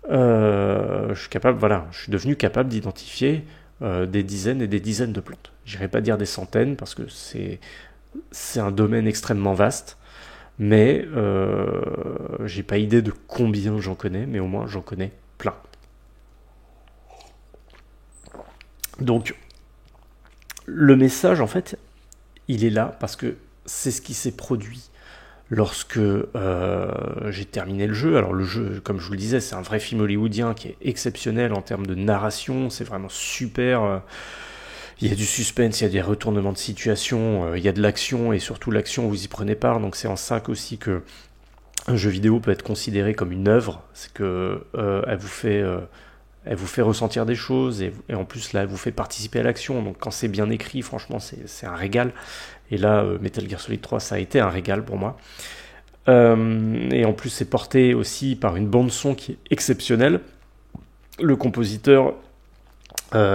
Je suis devenu capable d'identifier des dizaines et des dizaines de plantes. J'irai pas dire des centaines, parce que c'est un domaine extrêmement vaste, mais j'ai pas idée de combien j'en connais, mais au moins j'en connais plein. Donc, le message, en fait, il est là parce que c'est ce qui s'est produit lorsque j'ai terminé le jeu. Alors le jeu, comme je vous le disais, c'est un vrai film hollywoodien qui est exceptionnel en termes de narration, c'est vraiment super. Il y a du suspense, il y a des retournements de situation, il y a de l'action, et surtout l'action, vous y prenez part, donc c'est en ça aussi que un jeu vidéo peut être considéré comme une œuvre, c'est que elle vous fait ressentir des choses, et en plus là elle vous fait participer à l'action, donc quand c'est bien écrit, franchement c'est un régal, et là Metal Gear Solid 3 ça a été un régal pour moi, et en plus c'est porté aussi par une bande son qui est exceptionnelle. Le compositeur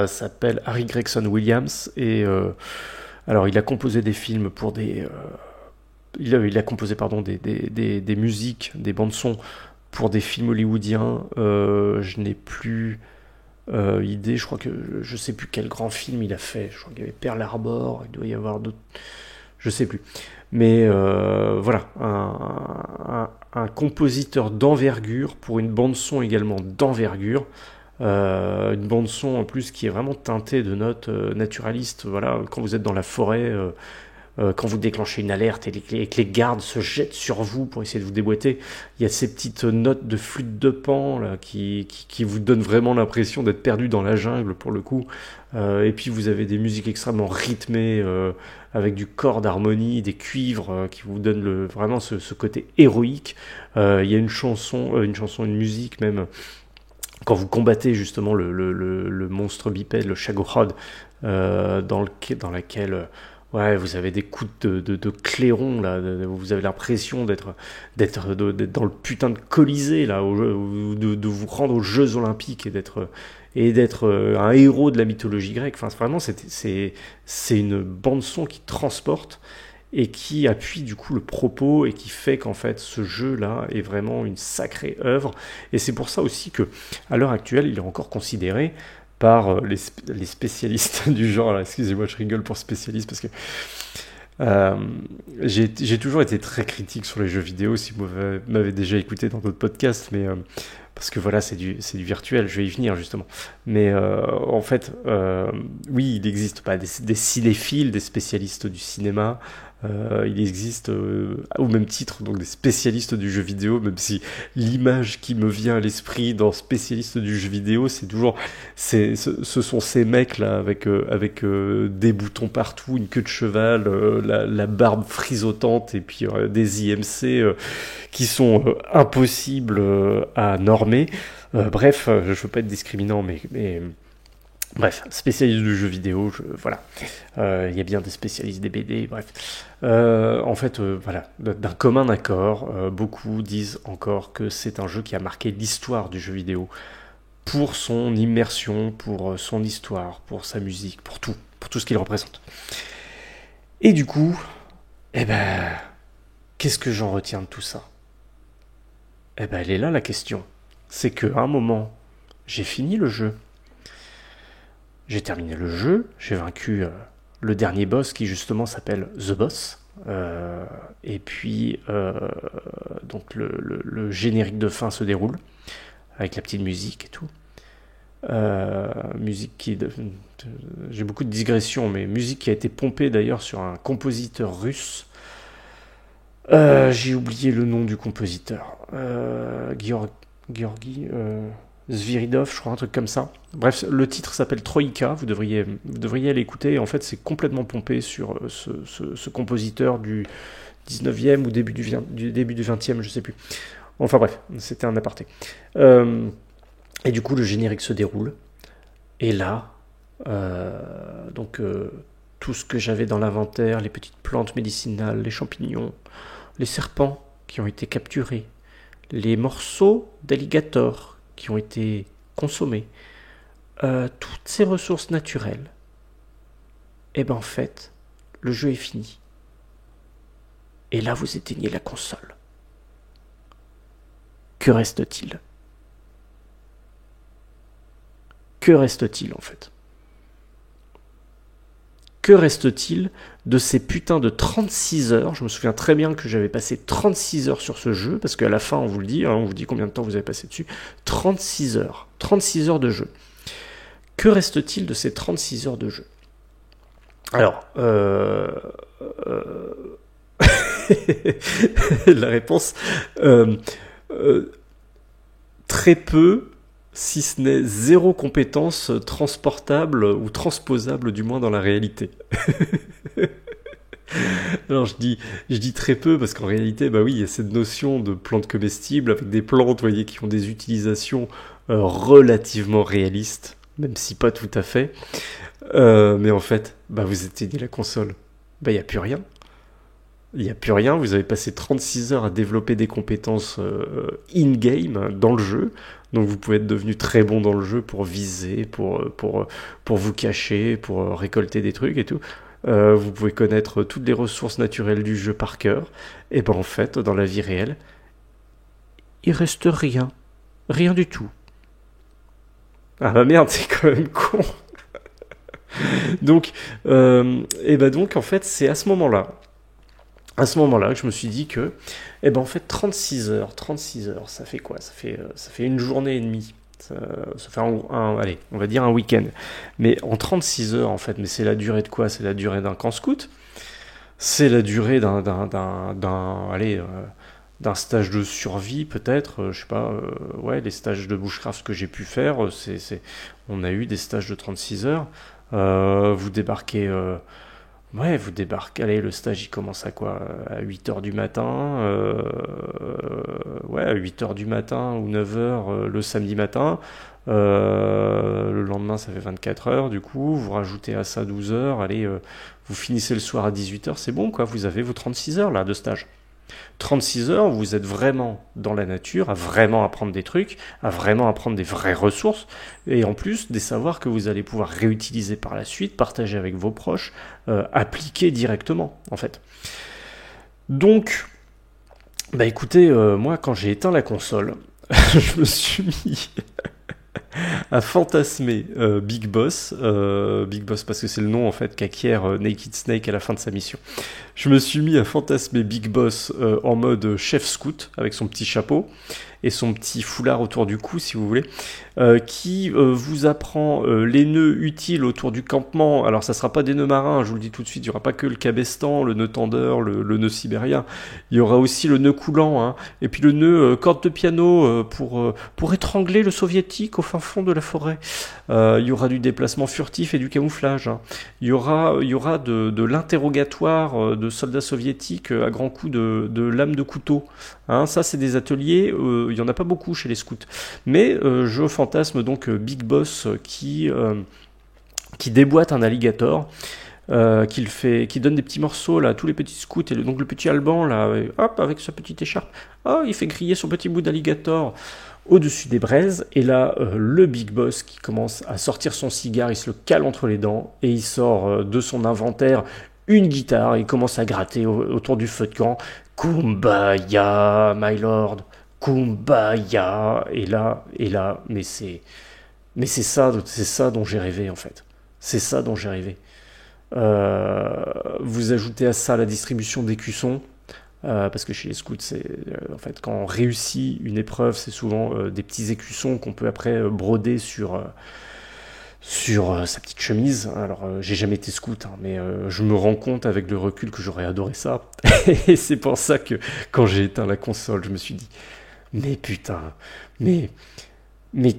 s'appelle Harry Gregson Williams, et alors il a composé des films pour il a composé des musiques, des bandes son pour des films hollywoodiens. Je n'ai plus idée, je crois que je sais plus quel grand film il a fait. Je crois qu'il y avait Pearl Harbor, il doit y avoir d'autres, je sais plus. Mais voilà, un compositeur d'envergure pour une bande son également d'envergure. Une bande son en plus qui est vraiment teintée de notes naturalistes. Voilà, quand vous êtes dans la forêt, quand vous déclenchez une alerte et que les gardes se jettent sur vous pour essayer de vous déboîter, il y a ces petites notes de flûte de Pan là, qui vous donnent vraiment l'impression d'être perdu dans la jungle pour le coup. Et puis vous avez des musiques extrêmement rythmées, avec du corps d'harmonie, des cuivres qui vous donnent vraiment ce côté héroïque. Il y a une musique même, quand vous combattez justement le monstre bipède, le Shagorod, dans laquelle ouais, vous avez des coups de clairon là, vous avez l'impression d'être dans le putain de Colisée là, de vous rendre aux Jeux Olympiques, et d'être un héros de la mythologie grecque. Enfin, vraiment, c'est une bande son qui transporte et qui appuie du coup le propos, et qui fait qu'en fait ce jeu-là est vraiment une sacrée œuvre. Et c'est pour ça aussi que à l'heure actuelle, il est encore considéré par les spécialistes du genre. Alors, excusez-moi, je rigole pour spécialiste parce que j'ai toujours été très critique sur les jeux vidéo, si vous m'avez déjà écouté dans d'autres podcasts, mais parce que voilà, c'est du virtuel, je vais y venir justement. Mais en fait, oui, il existe des cinéphiles, des spécialistes du cinéma. Il existe au même titre donc des spécialistes du jeu vidéo, même si l'image qui me vient à l'esprit dans spécialiste du jeu vidéo, c'est toujours ce sont ces mecs là avec des boutons partout, une queue de cheval, la barbe frisotante, et puis des IMC qui sont impossibles à normer. Bref, je veux pas être discriminant, mais bref, spécialiste du jeu vidéo, voilà. Il y a bien des spécialistes des BD, bref. En fait, voilà, d'un commun accord, beaucoup disent encore que c'est un jeu qui a marqué l'histoire du jeu vidéo pour son immersion, pour son histoire, pour sa musique, pour tout ce qu'il représente. Et du coup, qu'est-ce que j'en retiens de tout ça ? Elle est là la question. C'est qu'à un moment, j'ai fini le jeu. J'ai terminé le jeu, j'ai vaincu le dernier boss qui justement s'appelle The Boss. Et puis, donc le générique de fin se déroule avec la petite musique et tout. Musique j'ai beaucoup de digressions, mais musique qui a été pompée d'ailleurs sur un compositeur russe. J'ai oublié le nom du compositeur. Georgi Zviridov, je crois, un truc comme ça. Bref, le titre s'appelle Troïka, vous devriez aller écouter. En fait, c'est complètement pompé sur ce compositeur du 19e ou début du 20e, je sais plus. Enfin bref, c'était un aparté. Et du coup, le générique se déroule. Et là, tout ce que j'avais dans l'inventaire, les petites plantes médicinales, les champignons, les serpents qui ont été capturés, les morceaux d'alligator qui ont été consommés, toutes ces ressources naturelles et ben en fait, le jeu est fini. Et là, vous éteignez la console. Que reste-t-il ? Que reste-t-il en fait ? Que reste-t-il de ces putains de 36 heures ? Je me souviens très bien que j'avais passé 36 heures sur ce jeu, parce qu'à la fin, on vous le dit, on vous dit combien de temps vous avez passé dessus. 36 heures. 36 heures de jeu. Que reste-t-il de ces 36 heures de jeu ? Alors, la réponse, très peu, si ce n'est zéro compétence transportable ou transposable du moins dans la réalité. Alors je dis très peu parce qu'en réalité, bah oui, il y a cette notion de plantes comestibles avec des plantes, vous voyez, qui ont des utilisations relativement réalistes, même si pas tout à fait. Mais en fait, bah vous éteignez la console, bah il n'y a plus rien. Il n'y a plus rien, vous avez passé 36 heures à développer des compétences in-game, dans le jeu, donc vous pouvez être devenu très bon dans le jeu pour viser, pour vous cacher, pour récolter des trucs et tout. Vous pouvez connaître toutes les ressources naturelles du jeu par cœur, et ben en fait, dans la vie réelle, il reste rien. Rien du tout. Ah bah merde, c'est quand même con. Donc, et ben donc en fait, c'est à ce moment-là que je me suis dit que, eh ben en fait 36 heures, ça fait quoi ? Ça fait une journée et demie. Ça fait allez, on va dire un week-end. Mais en 36 heures en fait, mais c'est la durée de quoi ? C'est la durée d'un camp scout. C'est la durée d'un stage de survie peut-être, je sais pas, ouais, les stages de bushcraft que j'ai pu faire, on a eu des stages de 36 heures. Vous débarquez. Vous débarquez, allez, le stage il commence à quoi ? À 8h du matin, à 8h du matin ou 9h le samedi matin. Le lendemain ça fait 24 heures, du coup, vous rajoutez à ça 12 heures, allez, vous finissez le soir à 18h, c'est bon quoi, vous avez vos 36 heures là de stage. 36 heures, vous êtes vraiment dans la nature, à vraiment apprendre des trucs, à vraiment apprendre des vraies ressources, et en plus des savoirs que vous allez pouvoir réutiliser par la suite, partager avec vos proches, appliquer directement, en fait. Donc, bah écoutez, moi quand j'ai éteint la console, je me suis mis à fantasmer Big Boss parce que c'est le nom en fait qu'acquiert Naked Snake à la fin de sa mission. Je me suis mis à fantasmer Big Boss en mode chef scout avec son petit chapeau et son petit foulard autour du cou si vous voulez, qui vous apprend les nœuds utiles autour du campement. Alors ça sera pas des nœuds marins, je vous le dis tout de suite, il y aura pas que le cabestan, le nœud tendeur, le nœud sibérien, il y aura aussi le nœud coulant, hein, et puis le nœud corde de piano pour étrangler le soviétique au fin fond de la forêt. Il y aura du déplacement furtif et du camouflage, hein. Il y aura de l'interrogatoire de soldats soviétiques à grands coups de lames de couteau, hein. Ça c'est des ateliers, il y en a pas beaucoup chez les scouts, mais je fantasme donc Big Boss qui déboîte un alligator, qui donne des petits morceaux là à tous les petits scouts, et donc le petit Alban là, hop, avec sa petite écharpe, il fait griller son petit bout d'alligator au-dessus des braises, et là le Big Boss qui commence à sortir son cigare, il se le cale entre les dents et il sort de son inventaire une guitare, et il commence à gratter autour du feu de camp. Kumbaya, my lord, Kumbaya. Et là, mais c'est ça dont j'ai rêvé en fait. C'est ça dont j'ai rêvé. Vous ajoutez à ça la distribution d'écussons, parce que chez les scouts, c'est en fait quand on réussit une épreuve, c'est souvent des petits écussons qu'on peut après broder sur sa petite chemise. Alors j'ai jamais été scout, hein, mais je me rends compte avec le recul que j'aurais adoré ça. Et c'est pour ça que quand j'ai éteint la console, je me suis dit mais putain, mais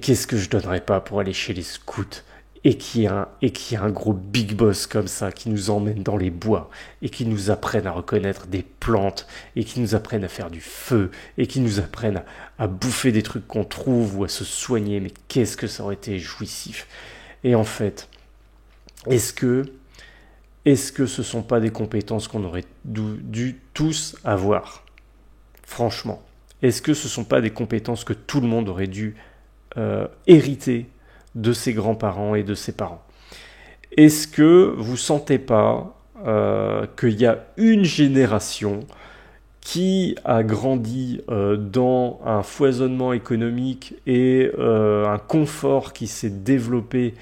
qu'est-ce que je donnerais pas pour aller chez les scouts et qu'il y ait un gros Big Boss comme ça qui nous emmène dans les bois et qui nous apprenne à reconnaître des plantes et qui nous apprenne à faire du feu et qui nous apprenne à bouffer des trucs qu'on trouve ou à se soigner. Mais qu'est-ce que ça aurait été jouissif. Et en fait, est-ce que ce sont pas des compétences qu'on aurait dû tous avoir ? Franchement, est-ce que ce sont pas des compétences que tout le monde aurait dû hériter de ses grands-parents et de ses parents ? Est-ce que vous sentez pas qu'il y a une génération qui a grandi dans un foisonnement économique et un confort qui s'est développé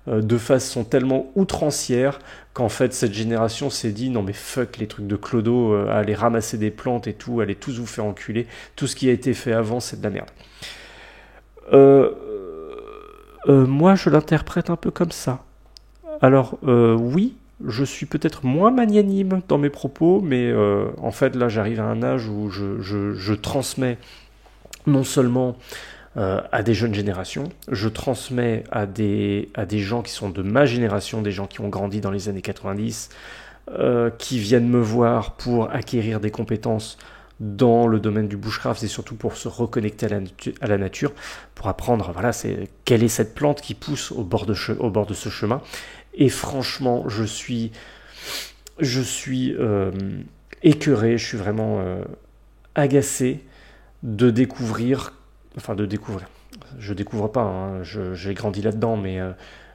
de façon tellement outrancière qu'en fait cette génération s'est dit non mais fuck les trucs de clodo, aller ramasser des plantes et tout, allez tous vous faire enculer, tout ce qui a été fait avant c'est de la merde. Moi je l'interprète un peu comme ça. Alors oui, je suis peut-être moins magnanime dans mes propos, mais en fait là j'arrive à un âge où je transmets non seulement à des jeunes générations, je transmets à des gens qui sont de ma génération, des gens qui ont grandi dans les années 90, qui viennent me voir pour acquérir des compétences dans le domaine du bushcraft et surtout pour se reconnecter à la nature, pour apprendre voilà, quelle est cette plante qui pousse au bord de ce chemin. Et franchement, je suis écœuré, je suis vraiment agacé de découvrir. Je découvre pas, hein, j'ai grandi là-dedans, mais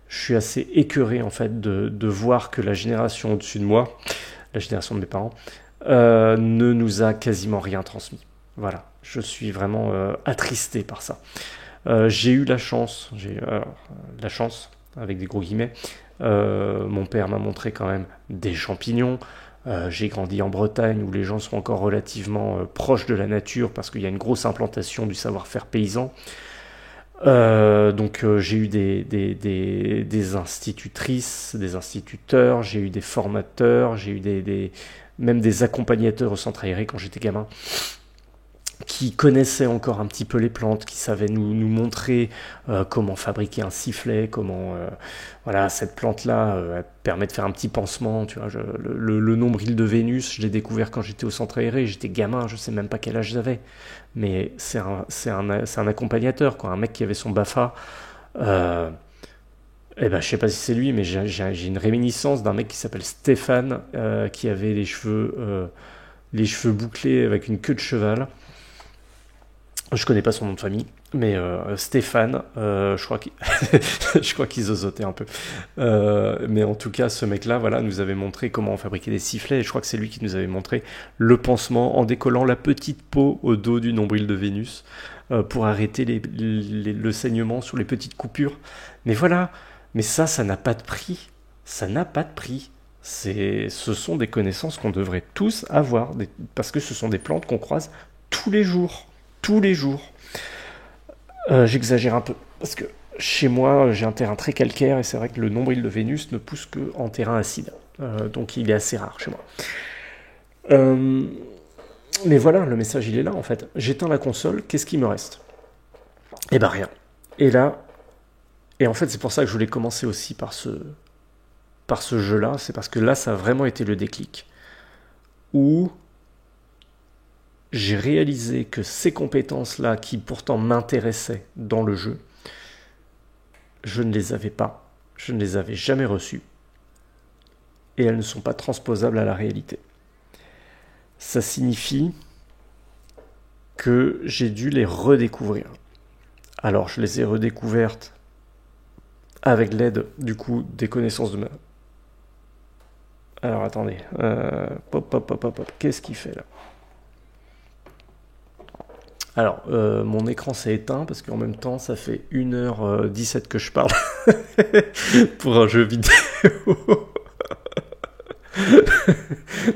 je suis assez écœuré en fait de voir que la génération au-dessus de moi, la génération de mes parents, ne nous a quasiment rien transmis. Voilà, je suis vraiment attristé par ça. J'ai eu la chance, avec des gros guillemets, mon père m'a montré quand même des champignons. J'ai grandi en Bretagne où les gens sont encore relativement proches de la nature parce qu'il y a une grosse implantation du savoir-faire paysan. Donc j'ai eu des institutrices, des instituteurs, j'ai eu des formateurs, j'ai eu même des accompagnateurs au centre aéré quand j'étais gamin, qui connaissaient encore un petit peu les plantes, qui savaient nous montrer comment fabriquer un sifflet, comment voilà, cette plante-là elle permet de faire un petit pansement. Tu vois, le nombril de Vénus, je l'ai découvert quand j'étais au centre aéré, j'étais gamin, je sais même pas quel âge j'avais, mais c'est un accompagnateur, quoi, un mec qui avait son BAFA. Eh ben, je sais pas si c'est lui, mais j'ai une réminiscence d'un mec qui s'appelle Stéphane, qui avait les cheveux bouclés avec une queue de cheval. Je connais pas son nom de famille, mais Stéphane, je crois qu'il zozotait un peu. Mais en tout cas, ce mec-là, voilà, nous avait montré comment on fabriquait des sifflets. Et je crois que c'est lui qui nous avait montré le pansement en décollant la petite peau au dos du nombril de Vénus pour arrêter le saignement sur les petites coupures. Mais voilà, mais ça n'a pas de prix. Ça n'a pas de prix. Ce sont des connaissances qu'on devrait tous avoir, parce que ce sont des plantes qu'on croise tous les jours. Tous les jours. J'exagère un peu, parce que chez moi, j'ai un terrain très calcaire, et c'est vrai que le nombril de Vénus ne pousse qu'en terrain acide. Donc il est assez rare chez moi. Mais voilà, le message il est là en fait. J'éteins la console, qu'est-ce qui me reste ? Eh ben rien. Et en fait c'est pour ça que je voulais commencer aussi par ce jeu-là, c'est parce que là ça a vraiment été le déclic. Où j'ai réalisé que ces compétences-là, qui pourtant m'intéressaient dans le jeu, je ne les avais pas, je ne les avais jamais reçues, et elles ne sont pas transposables à la réalité. Ça signifie que j'ai dû les redécouvrir. Alors, je les ai redécouvertes avec l'aide, du coup, des connaissances de ma... Alors, attendez. Qu'est-ce qu'il fait, là ? Alors, mon écran s'est éteint parce qu'en même temps, ça fait 1h17 que je parle pour un jeu vidéo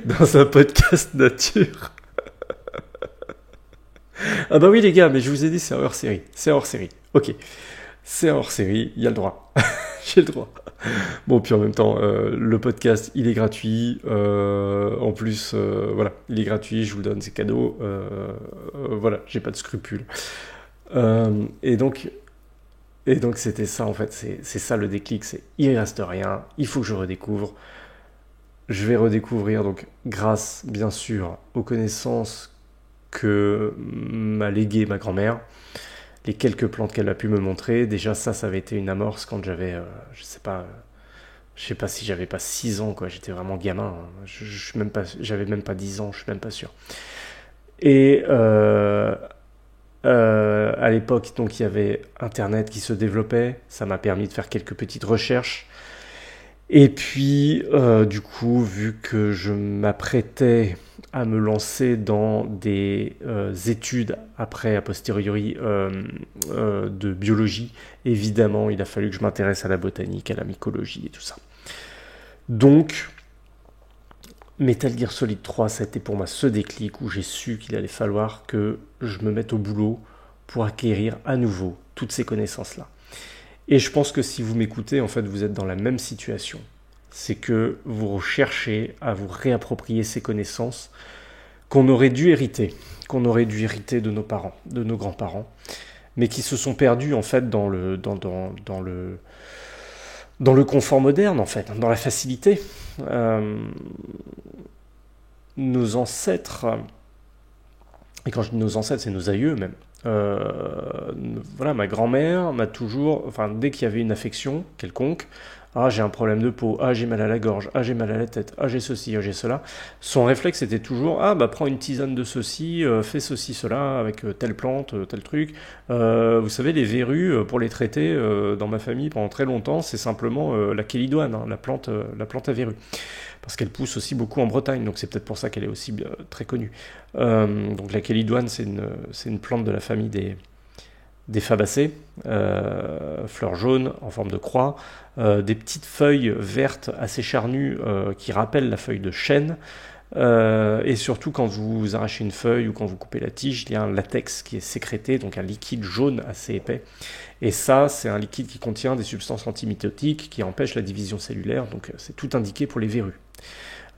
dans un podcast nature. Ah bah oui les gars, mais je vous ai dit c'est hors série. C'est hors série. Ok. C'est hors série, il y a le droit. J'ai le droit. Bon, puis en même temps, le podcast, il est gratuit. En plus, voilà, il est gratuit, je vous le donne, c'est cadeau. Voilà, j'ai pas de scrupules. Et donc, c'était ça, en fait. C'est ça le déclic. C'est il reste rien, il faut que je redécouvre. Je vais redécouvrir, donc, grâce, bien sûr, aux connaissances que m'a légué ma grand-mère. Les quelques plantes qu'elle a pu me montrer, déjà ça avait été une amorce quand j'avais, je sais pas si j'avais pas 6 ans, quoi, j'étais vraiment gamin, hein. J'avais même pas 10 ans, je suis même pas sûr. Et à l'époque, donc il y avait Internet qui se développait, ça m'a permis de faire quelques petites recherches, Et puis, du coup, vu que je m'apprêtais à me lancer dans des études après, a posteriori, de biologie, évidemment, il a fallu que je m'intéresse à la botanique, à la mycologie et tout ça. Donc, Metal Gear Solid 3, ça a été pour moi ce déclic où j'ai su qu'il allait falloir que je me mette au boulot pour acquérir à nouveau toutes ces connaissances-là. Et je pense que si vous m'écoutez, en fait, vous êtes dans la même situation. C'est que vous cherchez à vous réapproprier ces connaissances qu'on aurait dû hériter de nos parents, de nos grands-parents, mais qui se sont perdus en fait dans le confort moderne, en fait, dans la facilité. Nos ancêtres, et quand je dis nos ancêtres, c'est nos aïeux même. Voilà, ma grand-mère m'a toujours, enfin, dès qu'il y avait une affection quelconque, ah, j'ai un problème de peau, ah, j'ai mal à la gorge, ah, j'ai mal à la tête, ah, j'ai ceci, ah, j'ai cela. Son réflexe était toujours, ah, bah, prends une tisane de ceci, fais ceci, cela, avec telle plante, tel truc. Vous savez, les verrues, pour les traiter, dans ma famille, pendant très longtemps, c'est simplement la kélidoine, hein, la plante à verrues. Parce qu'elle pousse aussi beaucoup en Bretagne, donc c'est peut-être pour ça qu'elle est aussi très connue. Donc la kélidoine, c'est une plante de la famille des fabacées, fleurs jaunes en forme de croix, des petites feuilles vertes assez charnues qui rappellent la feuille de chêne. Et surtout quand vous arrachez une feuille ou quand vous coupez la tige, il y a un latex qui est sécrété, donc un liquide jaune assez épais. Et ça, c'est un liquide qui contient des substances antimitotiques qui empêchent la division cellulaire, donc c'est tout indiqué pour les verrues.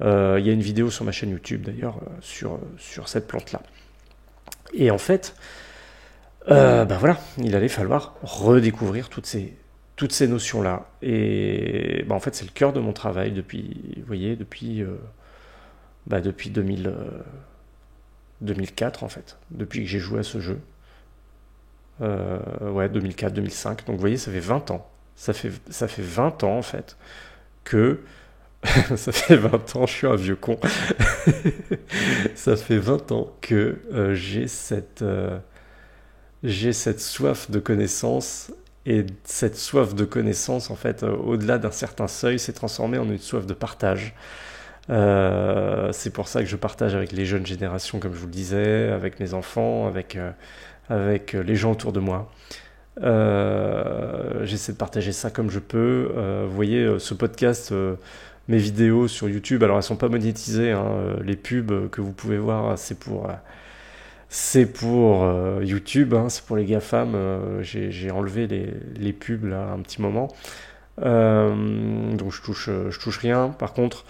Il y a une vidéo sur ma chaîne YouTube d'ailleurs sur cette plante-là. Et en fait, ben voilà, il allait falloir redécouvrir toutes ces notions-là. Et ben en fait, c'est le cœur de mon travail depuis, vous voyez, depuis 2004 en fait, depuis que j'ai joué à ce jeu. Ouais, 2004, 2005. Donc vous voyez, ça fait 20 ans. Ça fait 20 ans en fait que... ça fait 20 ans, je suis un vieux con. Ça fait 20 ans que j'ai cette soif de connaissance. Et cette soif de connaissance, en fait, au-delà d'un certain seuil, s'est transformée en une soif de partage. C'est pour ça que je partage avec les jeunes générations, comme je vous le disais, avec mes enfants, avec les gens autour de moi. J'essaie de partager ça comme je peux. Vous voyez, ce podcast, mes vidéos sur YouTube, alors elles sont pas monétisées, hein, les pubs que vous pouvez voir, c'est pour YouTube, hein, c'est pour les GAFAM. J'ai enlevé les pubs là un petit moment. Donc je touche rien. Par contre,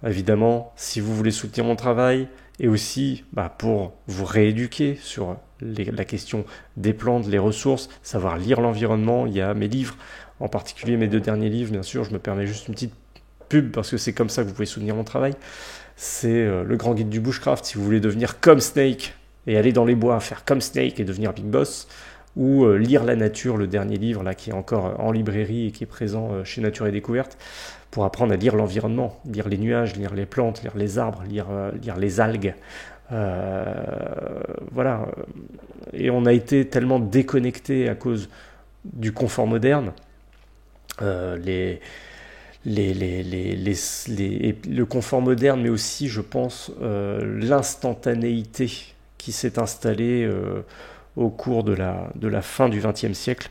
évidemment, si vous voulez soutenir mon travail et aussi pour vous rééduquer sur la question des plantes, les ressources, savoir lire l'environnement, il y a mes livres, en particulier mes 2 derniers livres, bien sûr, je me permets juste une petite pub parce que c'est comme ça que vous pouvez soutenir mon travail. C'est le grand guide du bushcraft, si vous voulez devenir comme Snake et aller dans les bois, faire comme Snake et devenir Big Boss, ou Lire la nature, le dernier livre là qui est encore en librairie et qui est présent chez Nature et Découverte, pour apprendre à lire l'environnement, lire les nuages, lire les plantes, lire les arbres, lire les algues. Voilà. Et on a été tellement déconnectés à cause du confort moderne. Le confort moderne, mais aussi, je pense, l'instantanéité qui s'est installée au cours de la fin du XXe siècle.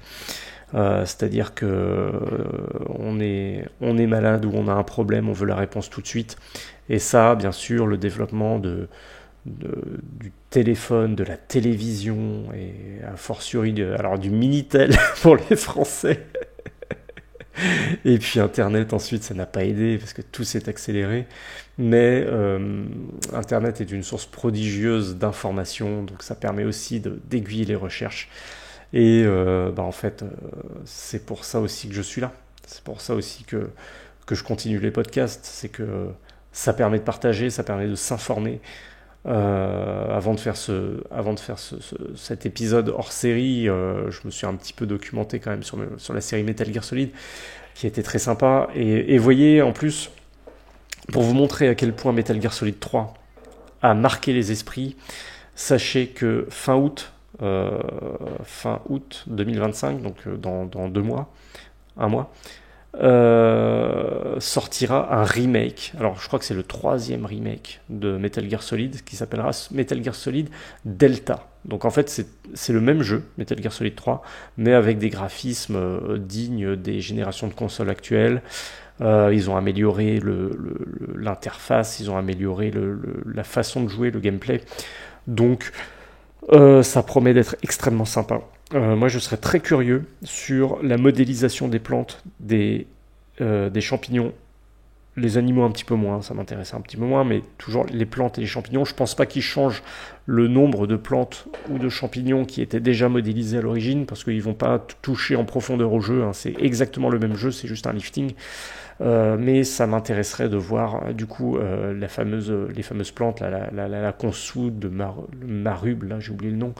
C'est-à-dire que on est malade ou on a un problème, on veut la réponse tout de suite. Et ça, bien sûr, le développement du téléphone, de la télévision et a fortiori du Minitel pour les Français. Et puis Internet ensuite, ça n'a pas aidé parce que tout s'est accéléré. Mais Internet est une source prodigieuse d'informations, donc ça permet aussi d'aiguiller les recherches. Et en fait, c'est pour ça aussi que je suis là. C'est pour ça aussi que je continue les podcasts. C'est que ça permet de partager, ça permet de s'informer. Avant de faire cet épisode hors série, je me suis un petit peu documenté quand même sur la série Metal Gear Solid, qui était très sympa. Et voyez, en plus, pour vous montrer à quel point Metal Gear Solid 3 a marqué les esprits, sachez que fin août 2025, donc dans 2 mois, 1 mois, sortira un remake. Alors je crois que c'est le 3e remake de Metal Gear Solid qui s'appellera Metal Gear Solid Delta. Donc en fait c'est le même jeu, Metal Gear Solid 3, mais avec des graphismes dignes des générations de consoles actuelles. Ils ont amélioré l'interface, ils ont amélioré la façon de jouer, le gameplay. Donc ça promet d'être extrêmement sympa. Moi je serais très curieux sur la modélisation des plantes, des champignons, les animaux un petit peu moins, ça m'intéresse un petit peu moins, mais toujours les plantes et les champignons. Je pense pas qu'ils changent le nombre de plantes ou de champignons qui étaient déjà modélisés à l'origine, parce qu'ils vont pas toucher en profondeur au jeu, hein. C'est exactement le même jeu, c'est juste un lifting. Mais ça m'intéresserait de voir du coup les fameuses plantes, la consoude, le marube, là j'ai oublié le nom,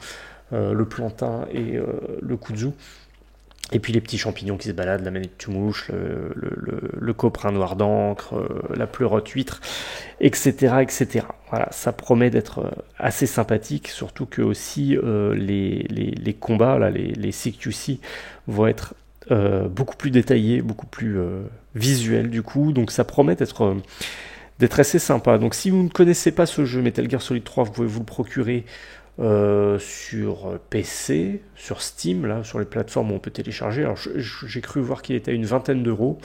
le plantain et le kudzu. Et puis les petits champignons qui se baladent, la manette tumouche, le coprin noir d'encre, la pleurote huître, etc., etc. Voilà, ça promet d'être assez sympathique, surtout que aussi les combats, là, les CQC, vont être beaucoup plus détaillés, beaucoup plus visuels du coup. Donc ça promet d'être assez sympa. Donc si vous ne connaissez pas ce jeu Metal Gear Solid 3, vous pouvez vous le procurer sur PC, sur Steam, là, sur les plateformes où on peut télécharger. Alors j'ai cru voir qu'il était à une vingtaine d'euros.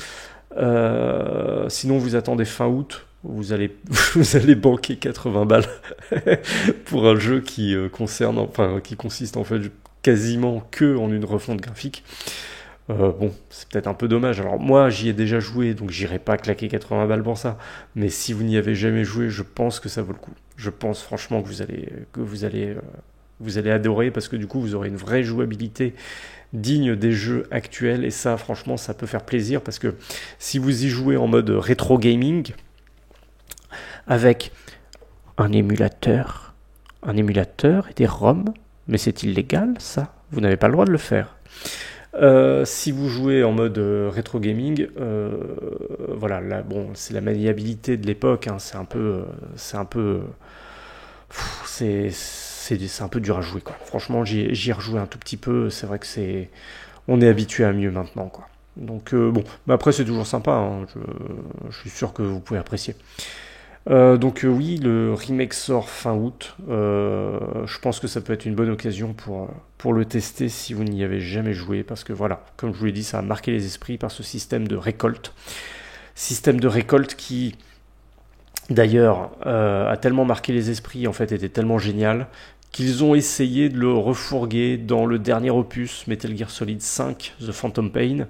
Sinon vous attendez fin août, vous allez banquer 80 balles pour un jeu qui consiste en fait quasiment que en une refonte graphique. Bon, c'est peut-être un peu dommage. Alors moi, j'y ai déjà joué, donc j'irai pas claquer 80 balles pour ça. Mais si vous n'y avez jamais joué, je pense que ça vaut le coup. Je pense franchement que vous allez adorer, parce que du coup, vous aurez une vraie jouabilité digne des jeux actuels. Et ça, franchement, ça peut faire plaisir, parce que si vous y jouez en mode rétro gaming, avec un émulateur et des ROM, mais c'est illégal, ça. Vous n'avez pas le droit de le faire. Si vous jouez en mode rétro gaming, voilà, là, bon, c'est la maniabilité de l'époque, hein, c'est un peu dur à jouer, quoi. Franchement, j'y ai rejoué un tout petit peu. C'est vrai que on est habitué à mieux maintenant, quoi. Donc bon, mais après c'est toujours sympa, hein, je suis sûr que vous pouvez apprécier. Donc oui, le remake sort fin août. Je pense que ça peut être une bonne occasion pour le tester si vous n'y avez jamais joué, parce que voilà, comme je vous l'ai dit, ça a marqué les esprits par ce système de récolte. Système de récolte qui, d'ailleurs, a tellement marqué les esprits, en fait, était tellement génial, qu'ils ont essayé de le refourguer dans le dernier opus, Metal Gear Solid 5, The Phantom Pain,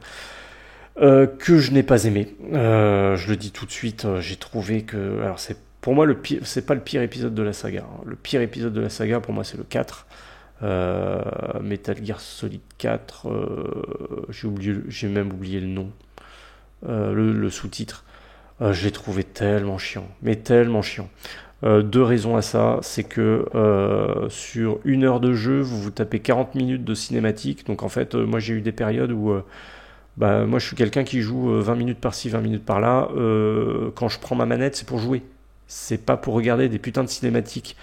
que je n'ai pas aimé. Je le dis tout de suite, j'ai trouvé que... Alors pour moi, c'est pas le pire épisode de la saga. Hein. Le pire épisode de la saga, pour moi, c'est le 4. Metal Gear Solid 4, j'ai même oublié le nom. Le sous-titre. Je l'ai trouvé tellement chiant. Mais tellement chiant. 2 raisons à ça, c'est que sur 1 heure de jeu, vous tapez 40 minutes de cinématique. Donc en fait, moi j'ai eu des périodes où... moi je suis quelqu'un qui joue 20 minutes par-ci, 20 minutes par-là. Quand je prends ma manette, c'est pour jouer. C'est pas pour regarder des putains de cinématiques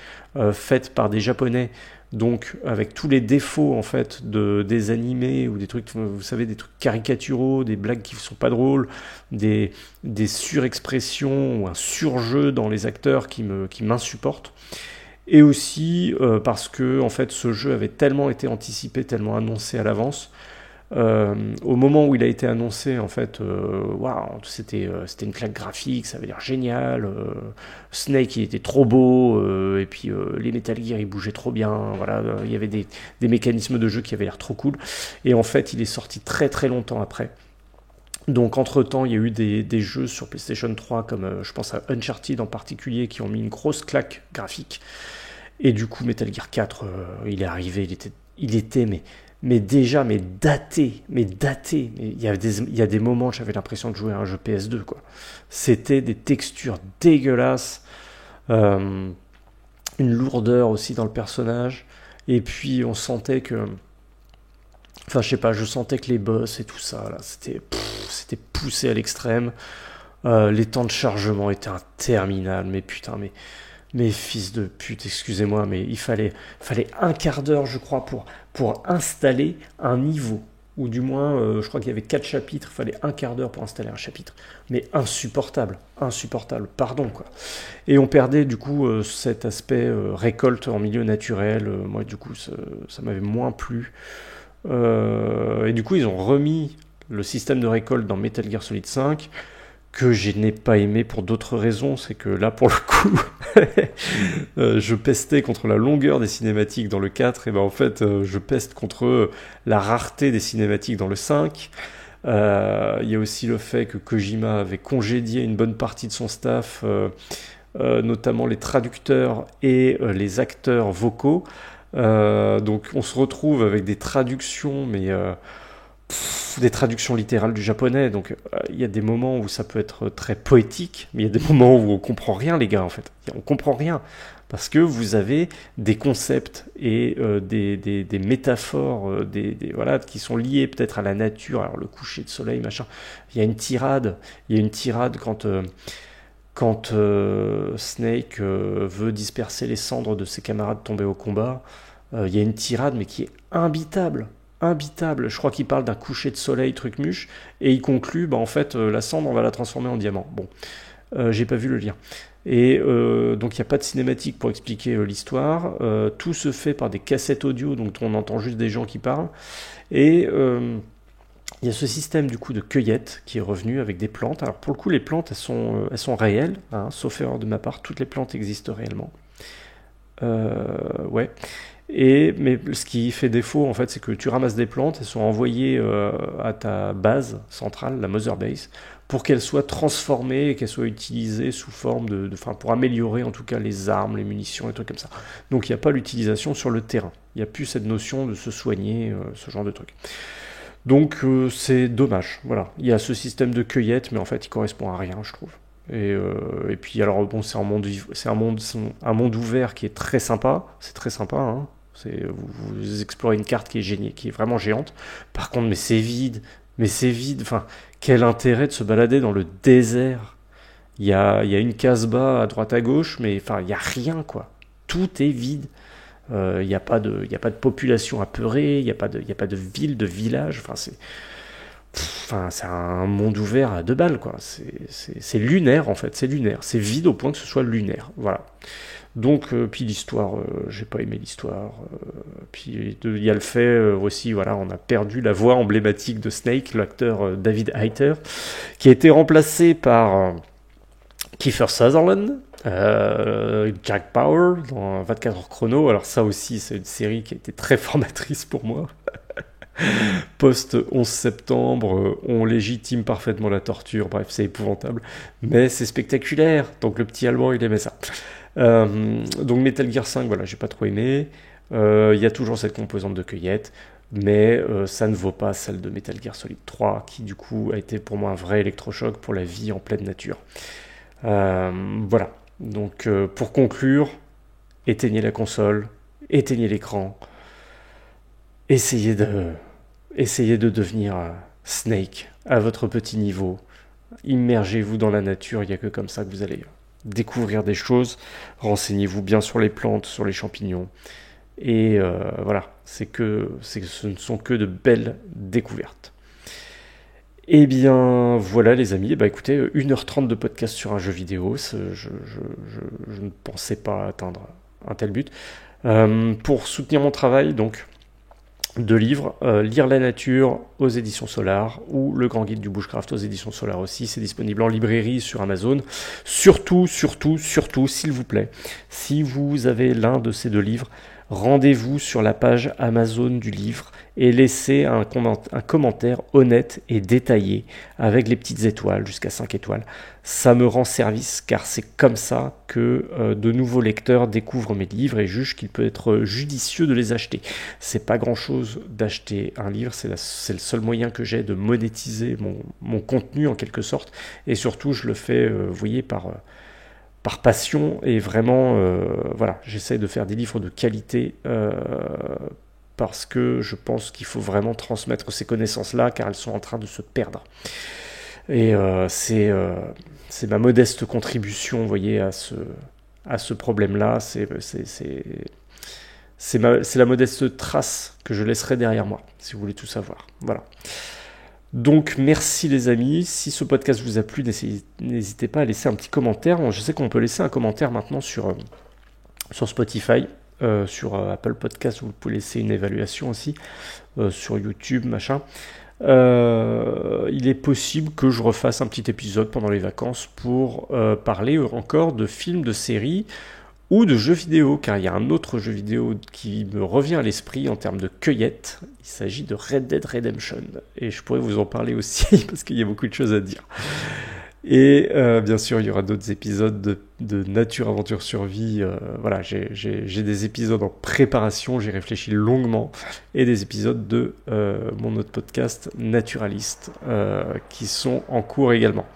faites par des Japonais, donc avec tous les défauts en fait des animés ou des trucs, vous savez, des trucs caricaturaux, des blagues qui sont pas drôles, des surexpressions ou un surjeu dans les acteurs qui m'insupportent. Et aussi parce que en fait ce jeu avait tellement été anticipé, tellement annoncé à l'avance. Au moment où il a été annoncé, en fait, waouh, c'était une claque graphique, ça avait l'air génial. Snake, il était trop beau, et puis les Metal Gear, ils bougeaient trop bien. Voilà, il y avait des mécanismes de jeu qui avaient l'air trop cool. Et en fait, il est sorti très très longtemps après. Donc entre-temps, il y a eu des jeux sur PlayStation 3, comme je pense à Uncharted en particulier, qui ont mis une grosse claque graphique. Et du coup, Metal Gear 4, il est arrivé, il était mais déjà, daté. Il y a des moments, j'avais l'impression de jouer à un jeu PS2, quoi. C'était des textures dégueulasses, une lourdeur aussi dans le personnage, et puis on sentait que... Enfin, je sais pas, je sentais que les boss et tout ça, là, c'était poussé à l'extrême. Les temps de chargement étaient interminables, mais putain, mais fils de pute, excusez-moi, mais il fallait 1/4 d'heure, je crois, pour installer un niveau. ou du moins, je crois qu'il y avait 4 chapitres, il fallait un quart d'heure pour installer un chapitre. Mais insupportable, insupportable, pardon quoi. Et on perdait du coup cet aspect récolte en milieu naturel. Moi du coup ça m'avait moins plu. Et du coup ils ont remis le système de récolte dans Metal Gear Solid 5 que je n'ai pas aimé pour d'autres raisons. C'est que là pour le coup je pestais contre la longueur des cinématiques dans le 4, et ben en fait je peste contre la rareté des cinématiques dans le 5. Il y a aussi le fait que Kojima avait congédié une bonne partie de son staff, notamment les traducteurs et les acteurs vocaux. Donc on se retrouve avec des traductions, mais des traductions littérales du japonais. Donc il y a des moments où ça peut être très poétique, mais il y a des moments où on comprend rien, les gars, en fait. On comprend rien. Parce que vous avez des concepts et des métaphores voilà, qui sont liés peut-être à la nature, alors le coucher de soleil, machin. Il y a une tirade quand Snake veut disperser les cendres de ses camarades tombés au combat. Il y a une tirade, mais qui est imbitable. Imbitable. Je crois qu'il parle d'un coucher de soleil, truc muche, et il conclut, en fait, la cendre, on va la transformer en diamant. Bon, j'ai pas vu le lien. Et donc il n'y a pas de cinématique pour expliquer l'histoire. Tout se fait par des cassettes audio, donc on entend juste des gens qui parlent. Et il y a ce système du coup de cueillette qui est revenu avec des plantes. Alors pour le coup, les plantes, elles sont réelles, hein, sauf erreur de ma part, toutes les plantes existent réellement. Ouais. Mais ce qui fait défaut, en fait, c'est que tu ramasses des plantes, elles sont envoyées à ta base centrale, la Mother Base, pour qu'elles soient transformées et qu'elles soient utilisées sous forme pour améliorer en tout cas les armes, les munitions, les trucs comme ça. Donc il n'y a pas l'utilisation sur le terrain. Il n'y a plus cette notion de se soigner, ce genre de truc. Donc c'est dommage. Voilà. Il y a ce système de cueillette, mais en fait il correspond à rien, je trouve. Et puis alors bon, c'est un monde ouvert qui est très sympa. C'est très sympa, hein. Vous explorez une carte qui est géniale, qui est vraiment géante. Par contre, mais c'est vide. Mais c'est vide. Enfin, quel intérêt de se balader dans le désert? Il y a une casbah à droite à gauche, mais enfin, il y a rien quoi. Tout est vide. Il n'y a pas de population apeurée. Il n'y a pas de ville, de village. C'est un monde ouvert à 2 balles, quoi. C'est lunaire, en fait. C'est lunaire. C'est vide au point que ce soit lunaire. Voilà. Donc, puis l'histoire, j'ai pas aimé l'histoire. Puis il y a le fait aussi, voilà, on a perdu la voix emblématique de Snake, l'acteur David Hayter, qui a été remplacé par Kiefer Sutherland, Jack Bauer dans 24 heures chrono. Alors ça aussi, c'est une série qui a été très formatrice pour moi. Post 11 septembre, on légitime parfaitement la torture, bref, c'est épouvantable, mais c'est spectaculaire, donc le petit Allemand, il aimait ça. Donc Metal Gear 5, voilà, j'ai pas trop aimé. Il y a toujours cette composante de cueillette, mais ça ne vaut pas celle de Metal Gear Solid 3, qui du coup a été pour moi un vrai électrochoc pour la vie en pleine nature. Voilà, donc pour conclure, éteignez la console, éteignez l'écran, essayez de devenir Snake à votre petit niveau. Immergez-vous dans la nature, il n'y a que comme ça que vous allez découvrir des choses. Renseignez-vous bien sur les plantes, sur les champignons. Et voilà, ce ne sont que de belles découvertes. Eh bien, voilà les amis, écoutez, 1h30 de podcast sur un jeu vidéo, je ne pensais pas atteindre un tel but. Pour soutenir mon travail, donc, 2 livres, Lire la nature aux éditions Solar ou Le grand guide du bushcraft aux éditions Solar aussi, c'est disponible en librairie sur Amazon. Surtout, s'il vous plaît, si vous avez l'un de ces 2 livres, rendez-vous sur la page Amazon du livre et laissez un commentaire honnête et détaillé avec les petites étoiles, jusqu'à 5 étoiles. Ça me rend service car c'est comme ça que de nouveaux lecteurs découvrent mes livres et jugent qu'il peut être judicieux de les acheter. C'est pas grand chose d'acheter un livre, c'est le seul moyen que j'ai de monétiser mon contenu en quelque sorte, et surtout je le fais, vous voyez, par passion, et vraiment voilà, j'essaie de faire des livres de qualité parce que je pense qu'il faut vraiment transmettre ces connaissances-là car elles sont en train de se perdre. Et c'est ma modeste contribution, vous voyez, à ce problème-là. c'est la modeste trace que je laisserai derrière moi, si vous voulez tout savoir. Voilà. Donc merci les amis, si ce podcast vous a plu, n'hésitez pas à laisser un petit commentaire. Je sais qu'on peut laisser un commentaire maintenant sur Spotify, sur Apple Podcast, vous pouvez laisser une évaluation aussi, sur YouTube, machin. Il est possible que je refasse un petit épisode pendant les vacances pour parler encore de films, de séries ou de jeux vidéo, car il y a un autre jeu vidéo qui me revient à l'esprit en termes de cueillette. Il s'agit de Red Dead Redemption, et je pourrais vous en parler aussi parce qu'il y a beaucoup de choses à dire. Et bien sûr, il y aura d'autres épisodes de Nature, Aventure, Survie. Voilà, j'ai des épisodes en préparation, j'ai réfléchi longuement, et des épisodes de mon autre podcast, Naturaliste, qui sont en cours également.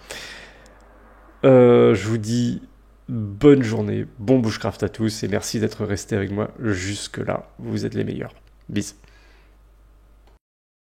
Je vous dis bonne journée, bon bushcraft à tous, et merci d'être restés avec moi jusque-là. Vous êtes les meilleurs. Bisous.